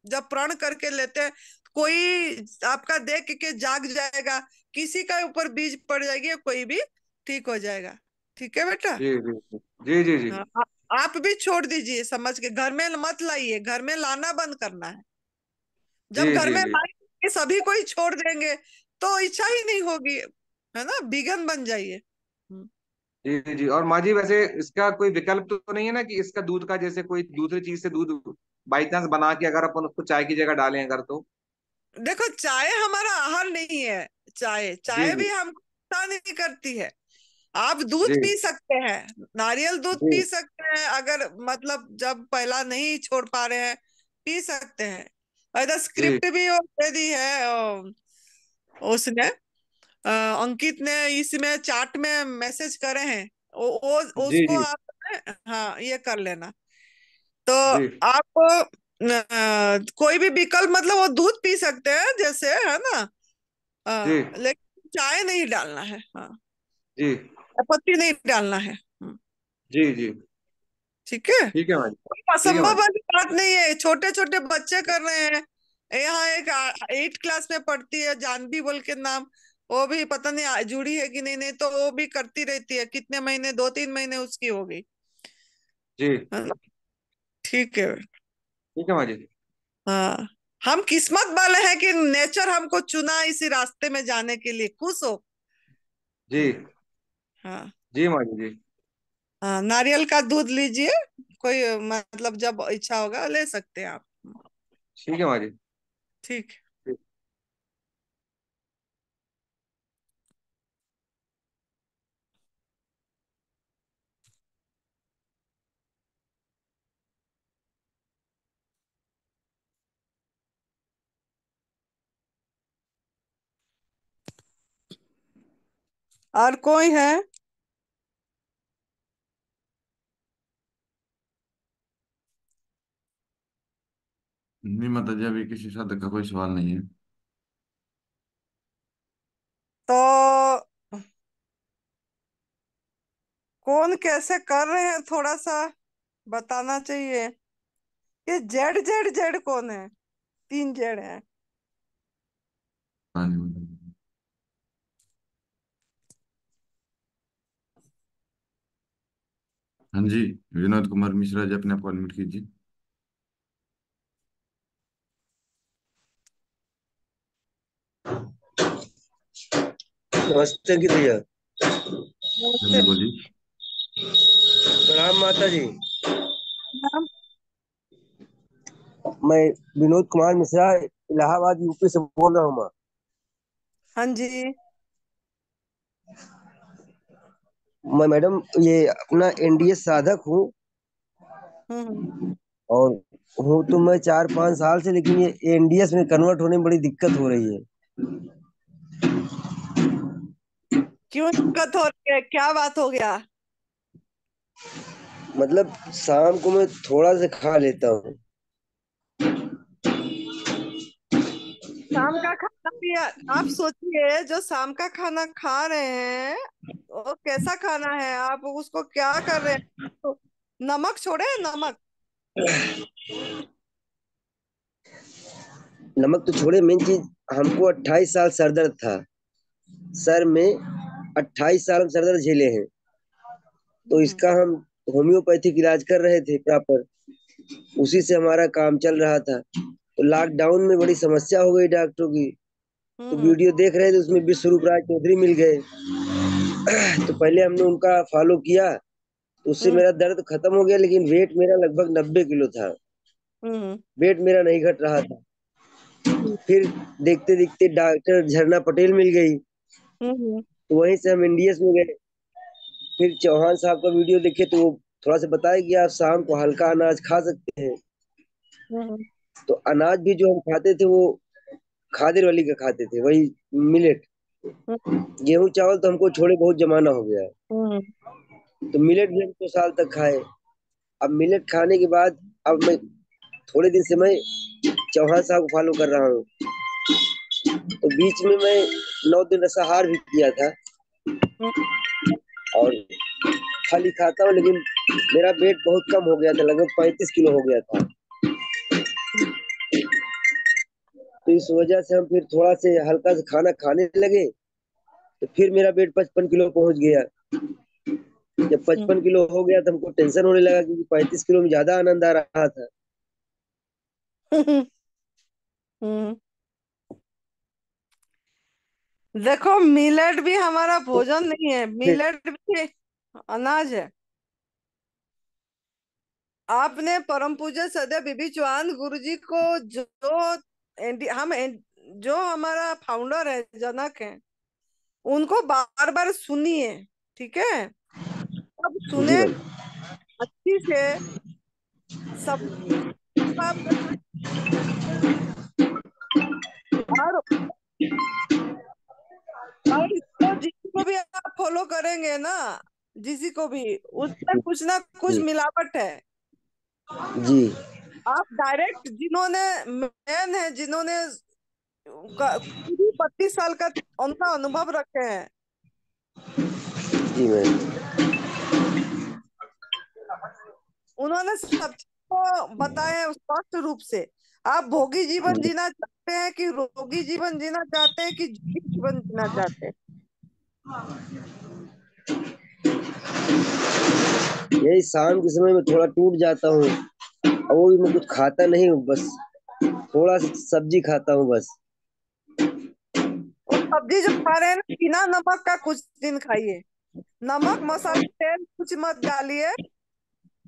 जब प्रण करके लेते हैं, कोई आपका देख के जाग जाएगा, किसी का ऊपर बीज पड़ जाएगी, कोई भी ठीक हो जाएगा। ठीक है बेटा। जी जी जी जी जी हाँ, आप भी छोड़ दीजिए, समझ के घर में मत लाइए, घर में लाना बंद करना है। जी जब घर जी में जी लाएंगे सभी कोई छोड़ देंगे तो इच्छा ही नहीं होगी, है ना, बिगन बन जाइए। जी जी। और माँ जी, वैसे इसका कोई विकल्प तो नहीं है ना कि इसका दूध का जैसे कोई दूसरी चीज से दूध बाई चांस बना के अगर अपन उसको चाय की जगह डालें अगर तो? देखो, चाय हमारा आहार नहीं है, चाय जी चाय जी भी हमको नुकसान नहीं करती है। आप जी दूध पी सकते हैं, नारियल दूध जी पी सकते हैं, अगर मतलब जब पहला नहीं छोड़ पा रहे हैं, पी सकते हैं। और इधर जी स्क्रिप्ट भी वो दे दी है, उसने, अंकित ने इसमें चार्ट में मैसेज करे हैं, वो जी उसको जी आप, हाँ, ये कर लेना। तो जी आप कोई भी विकल्प, मतलब वो दूध पी सकते हैं जैसे, है ना, जी लेकिन चाय नहीं डालना है, हाँ, जी पत्ती नहीं डालना है। जी जी। ठीक है, ठीक है मैम। कोई ठीक है असंभव मैम। वाली बात नहीं है, छोटे छोटे बच्चे कर रहे हैं। यहाँ एक 8 क्लास में पढ़ती है जानवी बोल के नाम, वो भी पता नहीं जुड़ी है कि नहीं, नहीं तो वो भी करती रहती है, कितने महीने, 2-3 महीने उसकी हो गई, जी है ना? ठीक है। ठीक है मैम जी। हाँ, हम किस्मत वाले हैं कि नेचर हमको चुना इसी रास्ते में जाने के लिए, खुश हो। जी हाँ, जी मैम जी। हाँ, नारियल का दूध लीजिए, कोई मतलब जब इच्छा होगा ले सकते हैं आप। ठीक है मैम जी। ठीक। ठीक। और कोई है? नहीं माता जी, अभी किसी साधक का कोई सवाल नहीं है। तो कौन कैसे कर रहे हैं, थोड़ा सा बताना चाहिए। ये जेड जेड जेड कौन है? 3 जेड है। हाँ जी माता जी। हाँ जी, विनोद कुमार मिश्रा जी, अपने आप अनम्यूट कीजिए। नमस्ते की भैया। हाँ जी बोलिए। प्रणाम माता जी। नाम? मैं विनोद कुमार मिश्रा इलाहाबाद यूपी से बोल रहा हूँ माँ। हाँ जी। मैं मैडम ये अपना एनडीए साधक हूँ हम्म। और हूँ तो मैं 4-5 साल से, लेकिन ये एनडीएस में कन्वर्ट होने में बड़ी दिक्कत हो रही है। क्यों दिक्कत हो रही है, क्या बात हो गया? मतलब शाम को मैं थोड़ा सा खा लेता हूँ। शाम का खाना भी आप सोचिए, जो शाम का खाना खा रहे हैं वो कैसा खाना है, आप उसको क्या कर रहे हैं, तो नमक छोड़े, नमक। नमक तो छोड़े, मेन चीज हमको 28 साल सर दर्द था। सर में 28 साल हम सर दर्द झेले हैं, तो हम्म। इसका हम होम्योपैथिक इलाज कर रहे थे प्रॉपर, उसी से हमारा काम चल रहा था। तो तो लॉकडाउन में बड़ी समस्या हो गई डॉक्टरों की। तो वीडियो देख रहे थे, उसमें विश्वरूप राय चौधरी मिल गए। तो पहले हमने उनका फॉलो किया, तो उससे मेरा दर्द खत्म हो गया, लेकिन वेट मेरा लगभग 90 किलो था। वेट मेरा नहीं घट रहा था। फिर देखते देखते डॉक्टर झरना पटेल मिल गई, तो वहीं से हम इंडियस में गए। फिर चौहान साहब का वीडियो देखे, तो वो थोड़ा सा बताया कि आप शाम को हल्का अनाज खा सकते हैं। तो अनाज भी जो हम खाते थे वो खादर वाली का खाते थे, वही मिलेट। गेहूं चावल तो हमको छोड़े बहुत जमाना हो गया है। तो मिलेट भी हम 2 साल तक खाए। अब मिलेट खाने के बाद अब मैं थोड़े दिन से मैं चौहान साहब को फॉलो कर रहा हूँ। तो बीच में मैं 9 दिन रसाहार भी किया था, और फल ही खाता हूँ, लेकिन मेरा वेट बहुत कम हो गया था, लगभग 35 किलो हो गया था। तो इस वजह से हम फिर थोड़ा से हल्का से खाना खाने लगे, तो फिर मेरा वेट 55 किलो पहुंच गया। जब 55 किलो हो गया तो हमको टेंशन होने लगा, क्योंकि 35 किलो में ज्यादा आनंद आ रहा था। देखो, मिलेट भी हमारा भोजन नहीं है, फिर मिलेट भी अनाज है। आपने परम पूज्य सदैव बीबी चौहान गुरुजी को जो हमारा फाउंडर है, जनक है, उनको बार बार सुनिए, ठीक है? अब जी सुने मैम। अच्छी से सब आप, और इसको जिसी को भी आप फॉलो करेंगे ना, जिसी को भी, उसमें कुछ ना कुछ जी मिलावट है। जी आप डायरेक्ट जिन्होंने मैन है, जिन्होंने 32 साल का उनका अनुभव रखे हैं, जी मैम। उन्होंने सब चीज को बताया है स्पष्ट रूप से। आप भोगी जीवन जीना चाहते हैं कि रोगी जीवन जीना चाहते हैं कि जोगी जीवन जीना चाहते हैं? यही शाम के समय में थोड़ा टूट जाता हूँ, और वो भी मैं कुछ खाता नहीं हूँ, बस थोड़ा सा सब्जी खाता हूँ बस। वो सब्जी जो खा रहे हैं ना, बिना नमक का कुछ दिन खाइए। नमक मसाला तेल कुछ मत डालिए,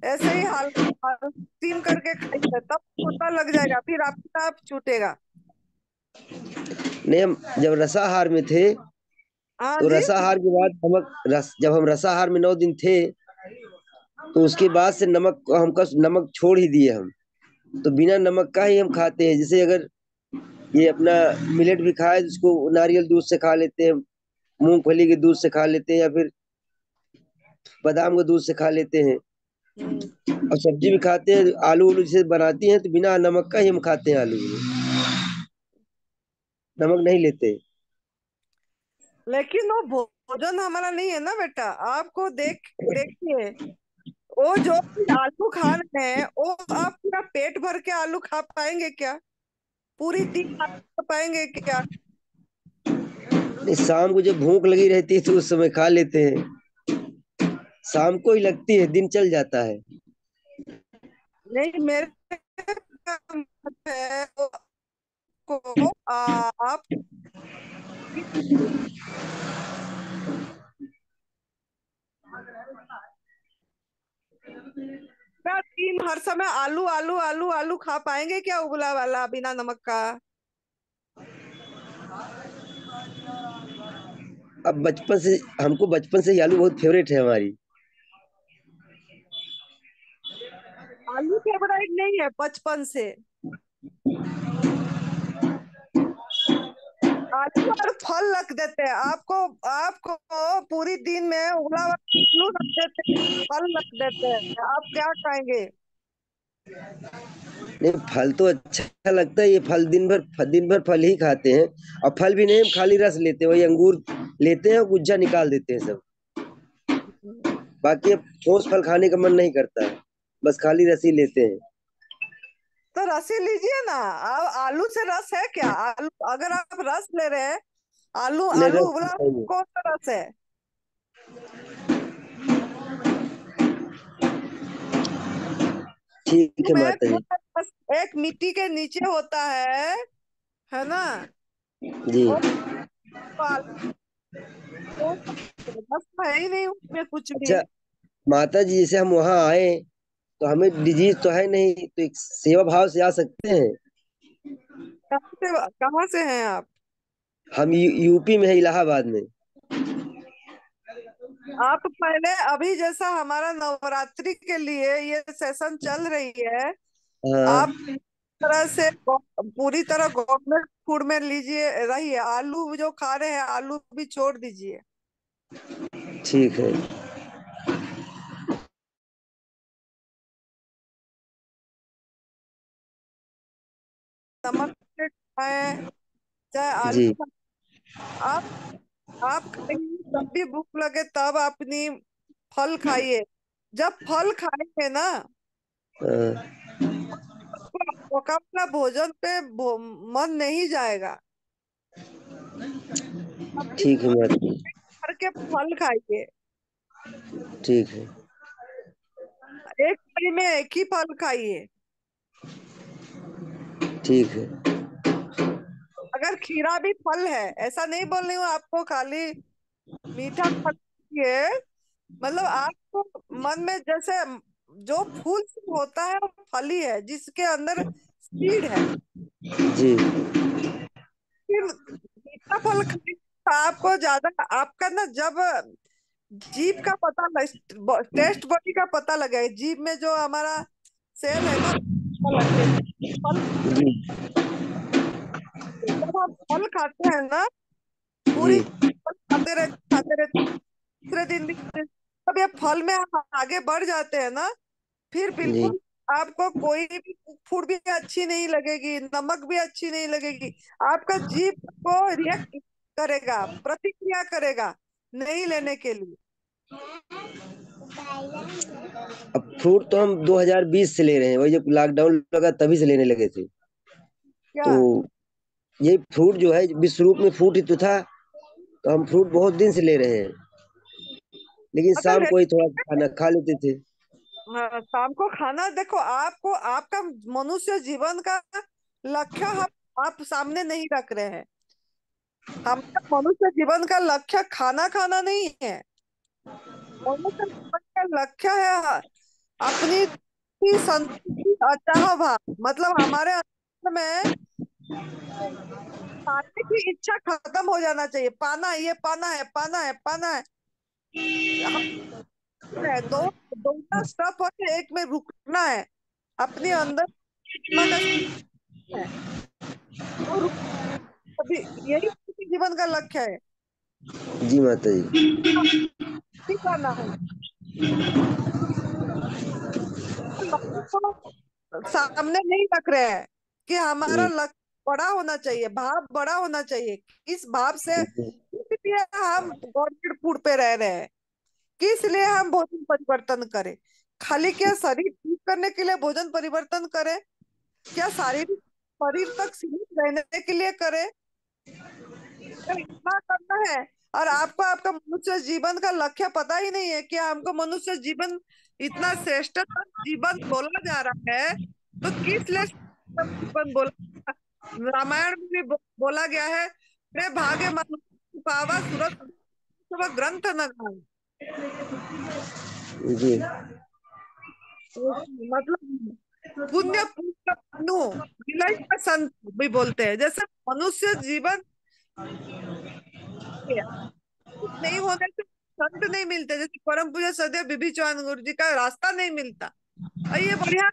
ऐसे ही स्टीम करके खाइए, तब पता लग जाएगा, फिर आपका आप छूटेगा। नहीं, हम जब रसाहार में थे, हाँ तो जी। रसाहार के बाद जब हम रसाहार में 9 दिन थे, तो उसके बाद से नमक छोड़ ही दिए हम। तो बिना नमक का ही हम खाते हैं। जैसे अगर ये अपना मिलेट भी खाए, तो उसको नारियल दूध से खा लेते हैं, मूंगफली के दूध से खा लेते हैं, या फिर बादाम के दूध से खा लेते हैं। और सब्जी भी खाते हैं, आलू उलू जैसे बनाती हैं, तो बिना नमक का ही हम खाते हैं। आलू में नमक नहीं लेते। लेकिन वो भोजन हमारा नहीं है ना बेटा, आपको देखिए, वो जो भी आलू खा रहे हैं, वो आप पूरा पेट भर के आलू खा पाएंगे क्या? पूरी दिन आलू खा पाएंगे क्या? नहीं, शाम को जब भूख लगी रहती है तो उस समय खा लेते हैं। शाम को ही लगती है, दिन चल जाता है। नहीं, मेरे मत है को आप क्या दिन हर समय आलू आलू आलू आलू खा पाएंगे क्या, उबला वाला बिना नमक का? अब बचपन से ही आलू बहुत फेवरेट है हमारी। आलू फेवरेट नहीं है बचपन से। आलू और फल रख देते हैं आपको, आपको पूरी दिन में उबला हुआ आलू रख देते हैं, फल रख देते हैं, आप क्या खाएंगे? नहीं, फल तो अच्छा लगता है। ये दिन भर फल ही खाते हैं। और फल भी नहीं, हम खाली रस लेते हैं, वही अंगूर लेते हैं और गुज्जा निकाल देते हैं सब। बाकी अब ठोस फल खाने का मन नहीं करता है, बस खाली रस ही लेते हैं। तो रस ही लीजिए ना। आलू से रस है क्या? आलू अगर आप रस ले रहे हैं, आलू नहीं, आलू रस उबला हुआ नहीं है। कौन सा रस है? ठीक है मैं माता जी। एक मिट्टी के नीचे होता है ना। जी। वो वो बस है ही नहीं उसमें कुछ भी। अच्छा माता जी, जैसे हम वहाँ आए तो हमें डिजीज तो है नहीं, तो एक सेवा भाव से आ सकते हैं। कहाँ से हैं आप? हम यूपी में है, इलाहाबाद में। आप पहले अभी जैसा हमारा नवरात्रि के लिए ये सेशन चल रही है, हाँ। आप तरह से पूरी तरह गवर्नमेंट फूड में लीजिए रहिए। आलू जो खा रहे हैं आलू भी छोड़ दीजिए। ठीक है। नमक से खाएं चाहे आलू जी। खाएं। आप खाइए, जब भी भूख लगे तब अपनी फल खाइए। जब फल खाएंगे ना हाँ, तो अपना भोजन पे मन नहीं जाएगा। अपनी ठीक है माता जी। भर के फल खाइए। ठीक है। एक थाली में एक ही फल खाइए। ठीक है। अगर खीरा भी फल है, ऐसा नहीं बोल रही हूँ आपको खाली मीठा फल खाइए। मतलब आपको मन में जैसे जो फूल होता है वो फल ही है जिसके अंदर सीड है। जी। फिर मीठा फल खाइए तो आपको ज्यादा आपका ना जब जीभ का पता टेस्ट बॉडी का पता लगे, जीभ में जो हमारा सेल है ना पता लगे फल। जी। जब आप फल खाते हैं ना पूरी जी। फल खाते रहते दूसरे दिन भी जब ये फल में आप आगे बढ़ जाते हैं ना फिर जी। बिल्कुल आपको कोई भी फूड भी अच्छी नहीं लगेगी, नमक भी अच्छी नहीं लगेगी। आपका जीभ को रिएक्ट करेगा, प्रतिक्रिया करेगा नहीं लेने के लिए। अब फ्रूट तो हम 2020 से ले रहे हैं, वही जब लॉकडाउन लगा तभी से लेने लगे थे। क्या तो ये फ्रूट जो है विश्व रूप में फ्रूट ही तो था, तो हम फ्रूट बहुत दिन से ले रहे हैं, लेकिन मतलब शाम को ही थोड़ा खाना खा लेते थे। हाँ, शाम को खाना देखो आपको आपका मनुष्य जीवन का लक्ष्य आप सामने नहीं रख रहे हैं। हमारा मनुष्य जीवन का लक्ष्य खाना खाना नहीं है। मनुष्य जीवन का लक्ष्य है अपनी संतुष्टि और चाह भाव। मतलब हमारे अंदर में पाने की इच्छा खत्म हो जाना चाहिए। पाना ये पाना है, पाना है, पाना हम है दो दोनों स्टफ होते एक में रुकना है। अपने अंदर आत्मा का है वो अभी यही उसके जीवन का लक्ष्य है। जी माता जी। नहीं करना है लक्ष्य को सामने नहीं रख रहे हैं कि हमारा जी। लक्ष्य बड़ा होना चाहिए, भाव बड़ा होना चाहिए। इस भाव से जी। इसलिए हम गवर्नमेंट फूड पे रह रहे हैं, किस लिए हम भोजन परिवर्तन करें। खाली क्या शरीर ठीक करने के लिए भोजन परिवर्तन करें? क्या शारीरिक शरीर तक सीमित रहने के लिए करें? अगर इतना करना है और आपको आपका मनुष्य जीवन का लक्ष्य पता ही नहीं है कि हमको मनुष्य जीवन इतना श्रेष्ठ जीवन बोला जा रहा है तो किस लिए श्रेष्ठतम जीवन बोला? रामायण में भी बोला गया है, रे भागे मनुष्य पावा सूरत ग्रंथ न गाए। जी। मतलब पुण्य पुण्य मनु विलय का संत भी बोलते हैं। जैसे मनुष्य जीवन नहीं होने से संत नहीं मिलते, जैसे परम पूज्य सदैव बीबी चौहान गुरु जी का रास्ता नहीं मिलता। और ये बढ़िया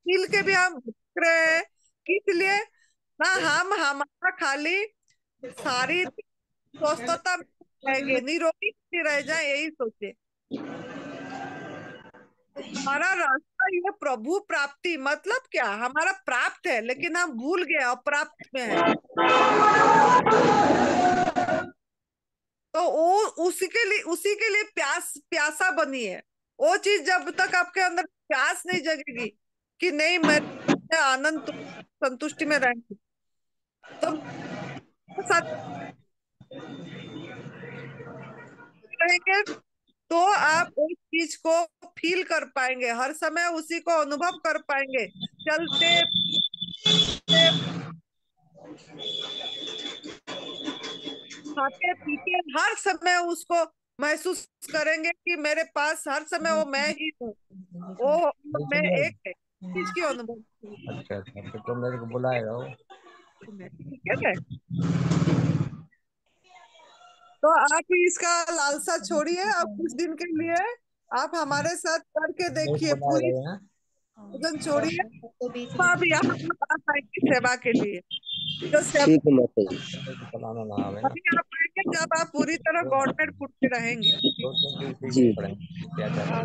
मिल के भी हम भटक रहे हैं। किस लिए? ना हम हमारा खाली शारीरिक स्वस्थता में रहेंगे, निरोगी नहीं रह जाए यही सोचे। हमारा रास्ता ये प्रभु प्राप्ति मतलब क्या? हमारा प्राप्त है लेकिन हम भूल गए अप्राप्त में है। तो वो उसी के लिए प्यासा बनी है। वो चीज जब तक आपके अंदर प्यास नहीं जगेगी कि नहीं मैं आनंद संतुष्टि में रहेंगे तो साथ रहेंगे तो आप उस चीज को फील कर पाएंगे, हर समय उसी को अनुभव कर पाएंगे। चलते खाते पीते हर समय उसको महसूस करेंगे कि मेरे पास हर समय वो मैं ही हूँ, वो मैं एक है, चीज की अनुभव। अच्छा अच्छा, तो मेरे को बुलाएगा वो। ठीक है, तो आप इसका लालसा छोड़िए। अब कुछ दिन के लिए आप हमारे साथ करके नहीं देखिए, बुलाएगा पूरी यहाँ। वजन छोड़िए, तो आप यहाँ आ पाएंगे सेवा के लिए। जो सेवा ठीक है माता जी। चलाना ना आवे ना। अभी आप आएंगे जब आप पूरी तरह गवर्नमेंट फूड पे रहेंगे। दो तीन दिन से जी ही पड़ेंगे क्या क्या करना।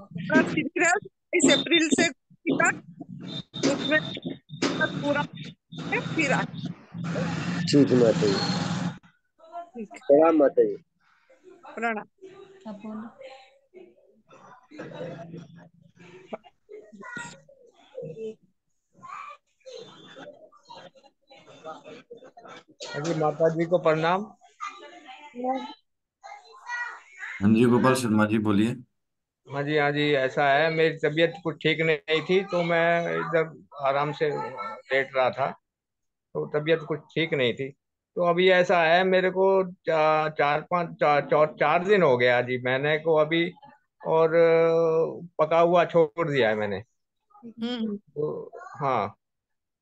पूरा शिविर है 22 अप्रैल से तक, उसमें पूरा है, फिर आ। ठीक है माता जी। ठीक है, प्रणाम माता जी। प्रणाम। अजी माता जी को प्रणाम। हाँ जी गोपाल शर्मा जी बोलिए। हाँ जी ऐसा है, मेरी तबीयत कुछ ठीक नहीं थी तो मैं इधर आराम से लेट रहा था, तो तबीयत कुछ ठीक नहीं थी। तो अभी ऐसा है, मेरे को चार पाँच 4 दिन हो गया जी मैंने को अभी, और पका हुआ छोड़ दिया है मैंने। हम्म। तो हाँ,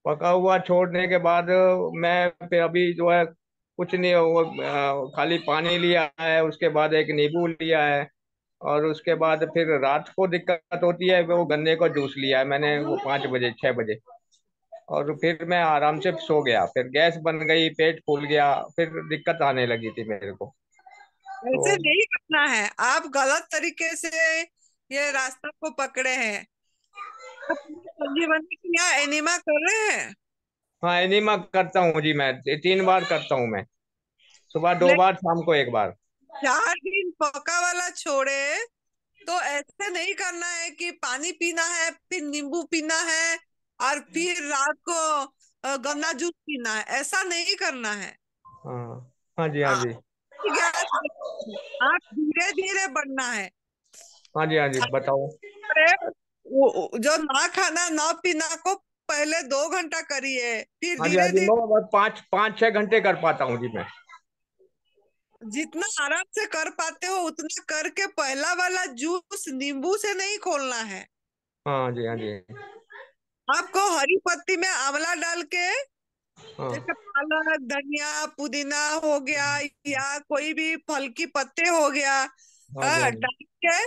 पका हुआ छोड़ने के बाद मैं फिर अभी जो है कुछ नहीं, वो खाली पानी लिया है, उसके बाद एक नींबू लिया है, और उसके बाद फिर रात को दिक्कत होती है, वो गन्ने का जूस लिया है मैंने, वो 5 बजे 6 बजे, और फिर मैं आराम से सो गया, फिर गैस बन गई, पेट फूल गया, फिर दिक्कत आने लगी थी मेरे को। ऐसे तो नहीं करना है, आप गलत तरीके से ये रास्ता को पकड़े हैं। आप संजीवनी की यहाँ एनिमा कर रहे हैं, हाँ, एनीमा करता हूँ जी, मैं 3 बार करता हूँ मैं, सुबह 2 बार, शाम को 1 बार। 4 दिन पका वाला छोड़े तो ऐसे नहीं करना है कि पानी पीना है, फिर नींबू पीना है, और फिर रात को गन्ना जूस पीना है, ऐसा नहीं करना है। हाँ हाँ जी, हाँ हाँ, जी। गैस, आप धीरे धीरे बढ़ना है। हाँ जी बताओ। अरे, जो ना खाना ना पीना को पहले 2 घंटा करिए, फिर हाँ धीरे जी, धीरे मैं बस 5 5 6 घंटे कर पाता हूँ जी मैं। जितना आराम से कर पाते हो उतना करके पहला वाला जूस नींबू से नहीं खोलना है। हाँ जी, हाँ जी। आपको हरी पत्ती में आंवला डाल के, हाँ जैसे पालक धनिया पुदीना हो गया, या कोई भी फल की पत्ते हो गया, हाँ जी, हाँ जी। डाल के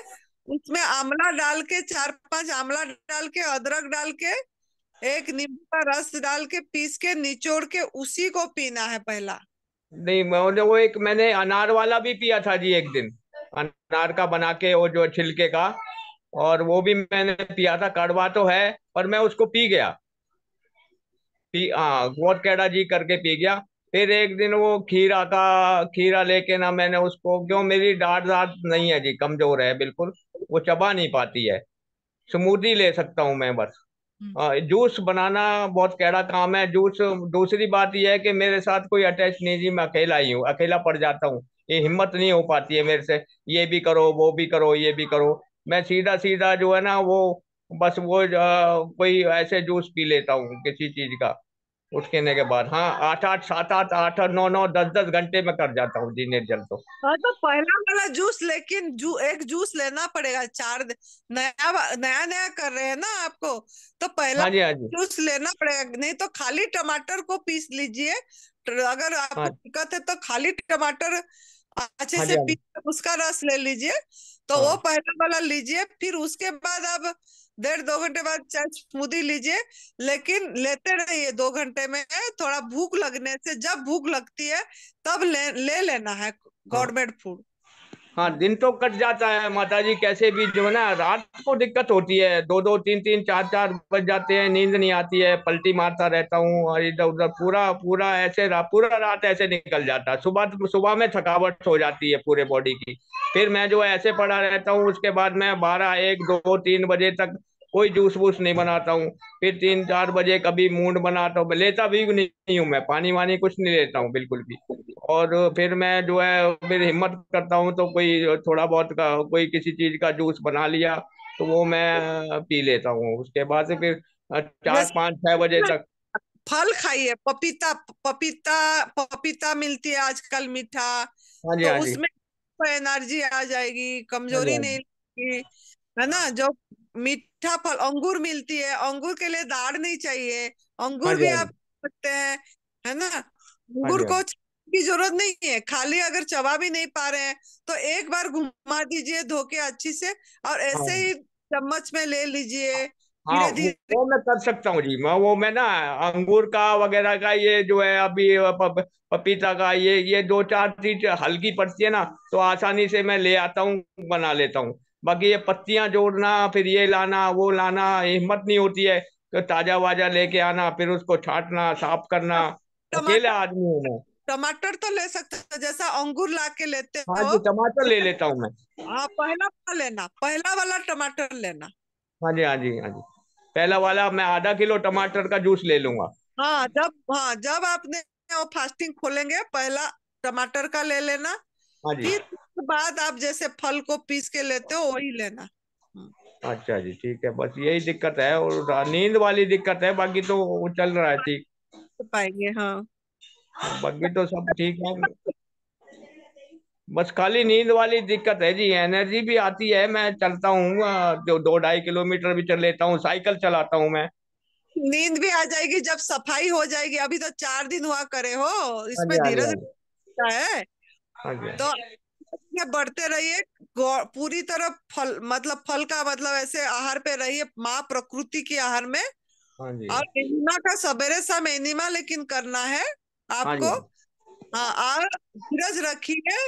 उसमें आंवला डाल के, 4 5 आंवला डाल के, अदरक डाल के, एक नींबू का रस डाल के पीस के निचोड़ के उसी को पीना है पहला। नहीं, वो एक मैंने अनार वाला भी पिया था जी एक दिन, अनार का बना के, वो जो छिलके का, और वो भी मैंने पिया था, कड़वा तो है पर मैं उसको पी गया, हाँ, बहुत कैडा जी करके पी गया। फिर एक दिन वो खीरा था, खीरा लेके ना मैंने उसको, क्यों मेरी दाढ़ दाढ़ नहीं है जी, कमजोर है बिल्कुल, वो चबा नहीं पाती है, स्मूदी ले सकता हूँ मैं बस। जूस बनाना बहुत कैड़ा काम है, जूस। दूसरी बात यह है कि मेरे साथ कोई अटैच नहीं जी, मैं अकेला ही हूँ, अकेला पड़ जाता हूँ, ये हिम्मत नहीं हो पाती है मेरे से, ये भी करो वो भी करो ये भी करो, मैं सीधा सीधा जो है ना वो, बस वो कोई ऐसे जूस पी लेता हूँ किसी चीज का, उठने के बाद। हाँ, 8 8 7 8 8 8 9 9 10 10 घंटे में कर जाता हूँ जी निर्जल तो। हाँ, तो पहला वाला जूस, लेकिन एक जूस लेना पड़ेगा। नया नया नया कर रहे हैं ना आपको, तो पहला हाँ जी, हाँ जी। जूस लेना पड़ेगा, नहीं तो खाली टमाटर को पीस लीजिए। अगर आपको हाँ दिक्कत है तो खाली टमाटर अच्छे हाँ जी, से हाँ जी। पीस उसका रस ले लीजिए, तो वो हाँ पहला वाला लीजिए। फिर उसके बाद आप 1.5 2 घंटे बाद चाय स्मूदी लीजिए, लेकिन लेते रहिए 2 घंटे में। थोड़ा भूख लगने से, जब भूख लगती है तब ले लेना है हाँ। Government food. हाँ, दिन तो कट जाता है माता जी, कैसे भी जो है ना, रात को दिक्कत होती है, 2 2 3 3 4 4 बज जाते हैं, नींद नहीं आती है, पलटी मारता रहता हूँ, और इधर उधर पूरा पूरा ऐसे पूरा रात ऐसे निकल जाता है, सुबह सुबह में थकावट हो जाती है पूरे बॉडी की, फिर मैं जो है ऐसे पड़ा रहता हूँ, उसके बाद मैं 12 1 2 3 बजे तक कोई जूस वूस नहीं बनाता हूँ, फिर 3 4 बजे कभी मूड बनाता हूँ, लेता भी नहीं हूँ मैं, पानी वानी कुछ नहीं लेता हूँ बिल्कुल भी, और फिर मैं जो है फिर हिम्मत करता हूँ तो कोई थोड़ा बहुत का कोई किसी चीज का जूस बना लिया, तो वो मैं पी लेता हूँ। उसके बाद से फिर 4 5 6 बजे जैसे तक। फल खाइए, पपीता, पपीता, पपीता मिलती है आजकल मीठा, हाँ जी, तो हाँ जी, उसमें एनर्जी आ जाएगी, हाँ जी, कमजोरी हाँ नहीं जी, लगेगी, है ना। जो मीठा फल अंगूर मिलती है, अंगूर के लिए दाढ़ नहीं चाहिए, हाँ अंगूर जी, भी हाँ आप जी, खा सकते हैं, है ना। हाँ अंगूर जी, हाँ को जी, चबाने की जरूरत नहीं है, खाली अगर चबा भी नहीं पा रहे हैं तो एक बार घुमा दीजिए धो के अच्छी से, और ऐसे हाँ ही चम्मच में ले लीजिए, हाँ। धीरे धीरे। वो मैं कर सकता हूँ जी। मैं ना अंगूर का वगैरह का, ये जो है अभी पपीता का, ये 2 4 चीज हल्की पड़ती है ना, तो आसानी से मैं ले आता हूँ, बना लेता हूँ। बाकी ये पत्तियां जोड़ना, फिर ये लाना वो लाना, हिम्मत नहीं होती है। तो ताजा वाजा लेके आना, फिर उसको छांटना, साफ करना। अकेला टमाटर, आदमी हूँ मैं। टमाटर तो ले सकते हो, जैसा अंगूर ला के लेते हाँ हो। जी, टमाटर ले लेता हूँ मैं। हाँ, पहला वाला लेना, पहला वाला टमाटर लेना। हाँ जी, हाँ जी, हाँ जी। पहला वाला मैं ½ किलो टमाटर का जूस ले लूंगा। हाँ, जब आपने वो फास्टिंग खोलेंगे, पहला टमाटर का ले लेना। हाँ जी। फिर उसके बाद आप जैसे फल को पीस के लेते हो वही लेना। अच्छा जी, ठीक है। बस यही दिक्कत है, और नींद वाली दिक्कत है, बाकी तो वो चल रहा है ठीक। तो पाएंगे, हाँ। बाकी तो सब ठीक है। बस खाली नींद वाली दिक्कत है जी। एनर्जी भी आती है, मैं चलता हूँ, जो 2 2.5 किलोमीटर भी चल लेता हूँ, साइकिल चलाता हूँ मैं। नींद भी आ जाएगी जब सफाई हो जाएगी। अभी तो 4 दिन हुआ करे हो, हाँ जी, इसमें हाँ जी, धीरज हाँ जी, लगता है। हाँ जी, तो ये बढ़ते रहिए, पूरी तरह फल, मतलब फल का मतलब ऐसे आहार पे रहिए, माँ प्रकृति की आहार में। हाँ जी, और एनिमा का सवेरे शाम एनिमा लेकिन करना है हाँ आपको। जी, हाँ, और धीरज रखिए,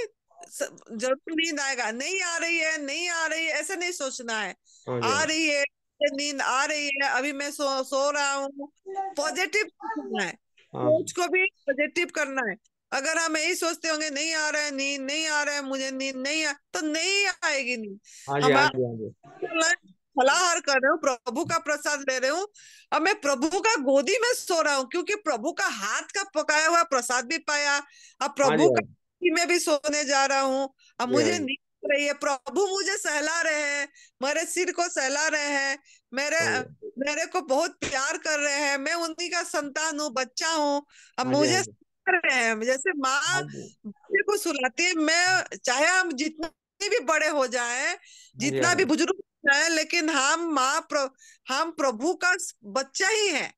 जरूर नींद आएगा। नहीं आ रही है, नहीं आ रही है, ऐसे नहीं सोचना है। हाँ जी, आ रही है, ये नींद आ रही है, अभी मैं सो रहा हूँ। पॉजिटिव सोचना है, हाँ जी, सोच को भी पॉजिटिव करना है। अगर हम यही सोचते होंगे नहीं आ रहा है नींद, नहीं आ रहा है, मुझे नींद नहीं आ, तो नहीं आएगी नींद। हाँ जी, हाँ हमारा जी, हाँ जी, फलाहार कर रहे हूँ, प्रभु का प्रसाद ले रहे हूँ, अब मैं प्रभु का गोदी में सो रहा हूँ, क्योंकि प्रभु का हाथ का पकाया हुआ प्रसाद भी पाया। अब हाँ जी, प्रभु हाँ का जी, गोदी में भी सोने जा रहा हूँ। अब हाँ मुझे जी, नींद आ रही है, प्रभु मुझे सहला रहे हैं, मेरे सिर को सहला रहे हैं, मेरे हाँ जी, मेरे को बहुत प्यार कर रहे हैं, मैं उन्हीं का संतान हूँ, बच्चा हूँ। अब हाँ जी, हाँ मुझे जी, कर रहे हैं, जैसे माँ हाँ जी, बच्चे को सुलाती है, मैं चाहे हम जितने भी बड़े हो जाएं, हाँ जी, जितना हाँ भी जी, बुजुर्ग हो जाएं, लेकिन हम प्रभु का बच्चा ही हैं।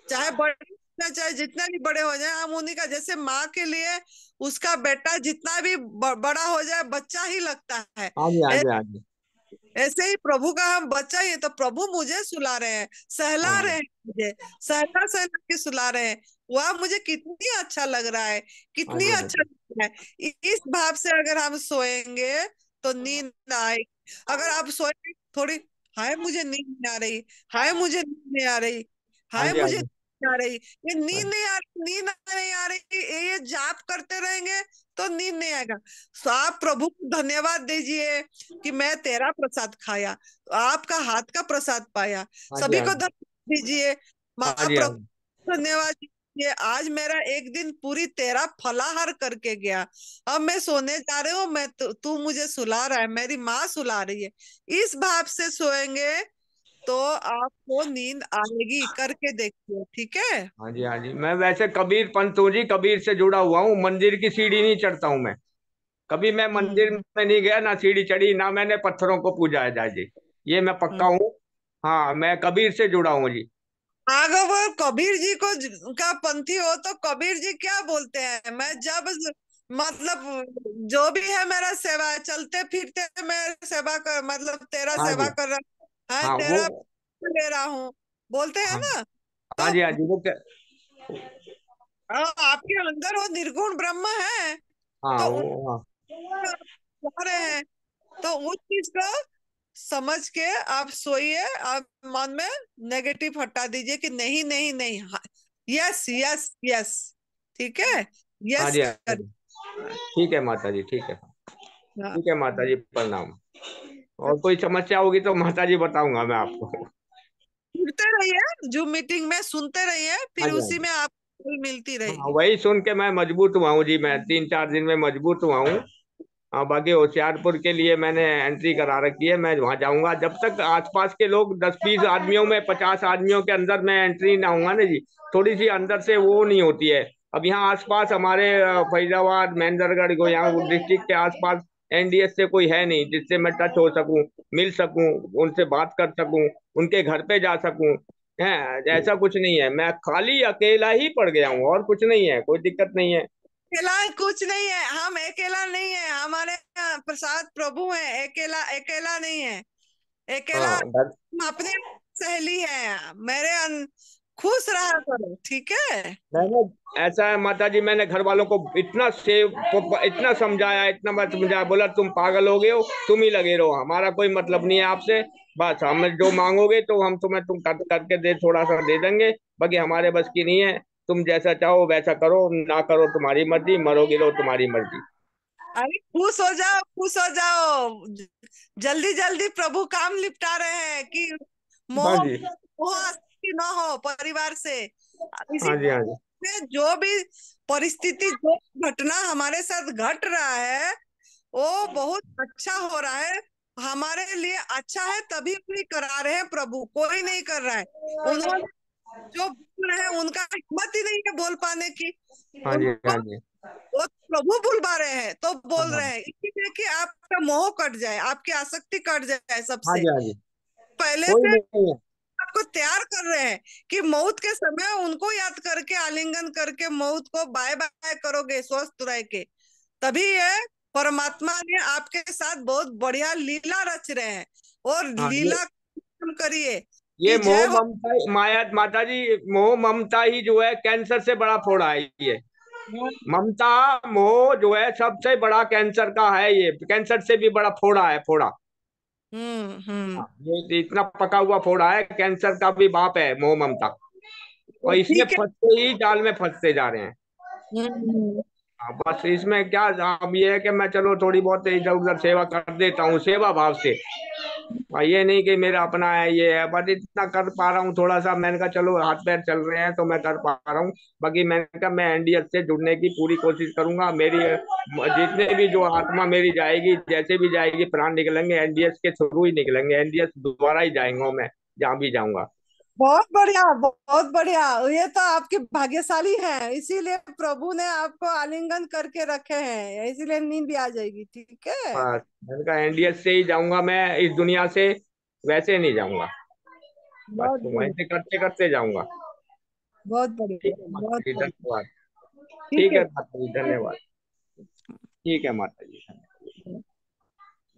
चाहे बड़े चाहे जितना भी बड़े हो जाए, हम उन्हीं का, जैसे माँ के लिए उसका बेटा जितना भी बड़ा हो जाए बच्चा ही लगता है। हाँ जी, हाँ जी, हाँ जी, ऐसे ही प्रभु का हम बच्चा ही है, तो प्रभु मुझे सुला रहे हैं, हाँ सहला रहे जी, हैं, मुझे सहला सहला के सुला रहे हैं। वह मुझे कितनी अच्छा लग रहा है, हाँ कितनी जी, हाँ अच्छा जी, लग रहा है। इस भाव से अगर हम सोएंगे तो नींद आएगी। अगर आप सोएंगे थोड़ी, हाय मुझे नींद नहीं आ रही, हाय मुझे नींद नहीं आ रही, हाँ हाय जी, हाँ मुझे नींद जी, नहीं आ रही, ये हाँ नींद जी, नहीं आ रही, नींद नहीं आ रही, ये जाप करते रहेंगे तो नींद नहीं आएगा। तो आप प्रभु को धन्यवाद दीजिए कि मैं तेरा प्रसाद खाया, तो आपका हाथ का प्रसाद पाया। हाँ जी, सभी हाँ को जी, धन्यवाद दीजिए, हाँ जी, हाँ महाप्रभु जी, को धन्यवाद दीजिए, आज मेरा एक दिन पूरी तेरा फलाहार करके गया। अब मैं सोने जा रही हूँ, मैं तू मुझे सुला रहा है, मेरी माँ सुला रही है। इस भाव से सोएंगे तो आपको नींद आएगी, करके देखिए, ठीक है। हाँ जी, हाँ जी। मैं वैसे कबीर पंत हूँ जी, कबीर से जुड़ा हुआ हूँ। मंदिर की सीढ़ी नहीं चढ़ता हूँ मैं। कभी मैं मंदिर हम्म में नहीं गया, ना सीढ़ी चढ़ी, ना मैंने पत्थरों को पूजा है जाजी। ये मैं पक्का हम्म। हूँ। हाँ, मैं कबीर से जुड़ा हूँ जी। अगर वो कबीर जी को का पंथी हो तो कबीर जी क्या बोलते हैं, मैं जब मतलब जो भी है मेरा सेवा, चलते फिरते मैं सेवा कर, मतलब तेरा हाँ जी, सेवा कर रहा है, हाँ वो, तेरा ले रहा हूँ, बोलते हैं हाँ, ना। हाँ तो जी, हाँ जी, वो क्या, आपके अंदर वो निर्गुण ब्रह्म है, हाँ तो वो, हाँ, जा रहे हैं, तो उस चीज को समझ के आप सोइए। आप मन में नेगेटिव हटा दीजिए कि नहीं नहीं नहीं, हाँ, यस यस यस, ठीक है, हाँ यस जी, हाँ कर। जी। ठीक है माता जी, ठीक है। हाँ, ठीक है माता जी, प्रणाम। और कोई समस्या होगी तो माता जी बताऊंगा मैं आपको। सुनते रहिए, जो मीटिंग में सुनते रहिए, हाँ फिर जी, हाँ उसी जी, में आपको मिलती हाँ रहेगी। वही सुन के मैं मजबूत हुआ हूँ जी। मैं 3 4 दिन में मजबूत हुआ हूँ। हाँ, बाकी होशियारपुर के लिए मैंने एंट्री करा रखी है, मैं वहां जाऊंगा। जब तक आसपास के लोग 10-20 आदमियों में, 50 आदमियों के अंदर मैं एंट्री ना होऊंगा ना जी, थोड़ी सी अंदर से वो नहीं होती है। अब यहाँ आसपास हमारे फरीदाबाद, महेंद्रगढ़ को, यहाँ डिस्ट्रिक्ट के आसपास एनडीएस से कोई है नहीं जिससे मैं टच हो सकूं, मिल सकूं, उनसे बात कर सकूं, उनके घर पे जा सकूं। है, ऐसा कुछ नहीं है, मैं खाली अकेला ही पड़ गया हूँ, और कुछ नहीं है, कोई दिक्कत नहीं है। अकेला कुछ नहीं है, हम अकेला नहीं है, हमारे यहाँ प्रसाद प्रभु है, अकेला अकेला नहीं है। अकेला हाँ, हम अपने सहेली है मेरे खुश रहा करो, ठीक है। मैंने, ऐसा है माता जी, मैंने घर वालों को इतना समझाया, इतना बार समझाया, बोला तुम पागल हो गए हो, तुम ही लगे रहो, हमारा कोई मतलब नहीं है आपसे। बस हम जो मांगोगे तो हम तुम्हें तुम करके दे, थोड़ा सा दे देंगे, बाकी हमारे बस की नहीं है। तुम जैसा चाहो वैसा करो, ना करो तुम्हारी मर्जी, मरोगे रो तुम्हारी मर्जी। अरे खुश हो जाओ, खुश हो जाओ, जल्दी जल्दी प्रभु काम निपटा रहे हैं कि हाँ मोह जी, मोह आसक्ति न हो परिवार से। इसी हाँ जी, हाँ जी, में जो भी परिस्थिति, जो घटना हमारे साथ घट रहा है वो बहुत अच्छा हो रहा है, हमारे लिए अच्छा है, तभी भी करा रहे हैं प्रभु, कोई नहीं कर रहा है। उन्होंने जो बोल रहे हैं उनका हिम्मत ही नहीं है बोल पाने की, हाँ जी, उनको हाँ जी, वो प्रभु बुलवा रहे हैं तो बोल हाँ रहे हैं, इसीलिए कि आपका मोह कट जाए, आपकी आसक्ति कट जाए हाँ सबसे। जी, हाँ जी, पहले कोई से नहीं है। आपको तैयार कर रहे हैं कि मौत के समय उनको याद करके, आलिंगन करके मौत को बाय बाय करोगे स्वस्थ रह के, तभी ये परमात्मा ने आपके साथ बहुत बढ़िया लीला रच रहे हैं, और हाँ, लीला खत्म करिए ये कि मोह जय हो। ममता, माया माता जी, मोह ममता ही जो है कैंसर से बड़ा फोड़ा है ये। ममता, मोह जो है सबसे बड़ा कैंसर का है, ये कैंसर से भी बड़ा फोड़ा है, फोड़ा। हम्म। हाँ, ये इतना पका हुआ फोड़ा है, कैंसर का भी बाप है मोह ममता। तो और इसमें ठीक है। फंसते ही जाल में फंसते जा रहे हैं। हम्म। हाँ, बस इसमें क्या, अब ये है कि मैं चलो थोड़ी बहुत इधर उधर सेवा कर देता हूँ, सेवा भाव से। और ये नहीं कि मेरा अपना है ये है, बस इतना कर पा रहा हूँ थोड़ा सा, मैंने कहा चलो हाथ पैर चल रहे हैं तो मैं कर पा रहा हूँ। बाकी मैंने कहा मैं एनडीएस से जुड़ने की पूरी कोशिश करूंगा, मेरी जितने भी जो आत्मा मेरी जाएगी, जैसे भी जाएगी, प्राण निकलेंगे एनडीएस के थ्रू ही निकलेंगे, एनडीएस द्वारा ही जाएंगे मैं जहाँ भी जाऊंगा। बहुत बढ़िया, बहुत बढ़िया, ये तो आपके भाग्यशाली हैं, इसीलिए प्रभु ने आपको आलिंगन करके रखे हैं, इसीलिए नींद भी आ जाएगी, ठीक है। बस मैंने कहा एनडीएस से ही जाऊंगा मैं इस दुनिया से, वैसे नहीं जाऊंगा। बस बहुत वहीं बढ़िया, से करते करते जाऊंगा। बहुत ठीक बढ़िया, है माता बहुत जी, बढ़िया। धन्यवाद। ठीक ठीक है है। माता जी, धन्यवाद। ठीक है माता जी,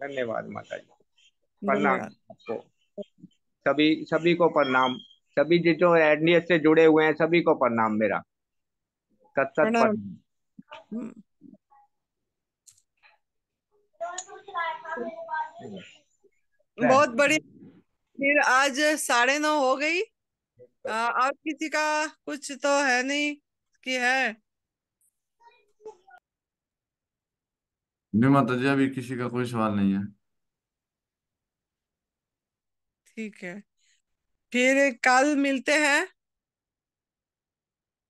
धन्यवाद माता जी। प्रणाम धन्यवाद। आपको, सभी सभी को प्रणाम, सभी जो एनडीएस से जुड़े हुए हैं सभी को प्रणाम मेरा, सत सत प्रणाम। प्रणाम। हम्म। है। बहुत बढ़िया। फिर आज 9:30 हो गई। और किसी का कुछ तो है नहीं कि है? नहीं माता जी, अभी किसी का कोई सवाल नहीं है। ठीक है, फिर कल मिलते हैं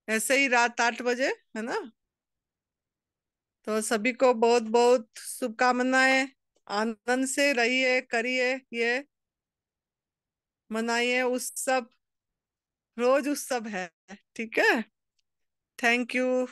ऐसे ही रात 8 बजे, है ना? तो सभी को बहुत बहुत शुभकामनाएं, आनंद से रहिए, करिए, ये मनाइए उत्सव, रोज उत्सव है, ठीक है। Thank you.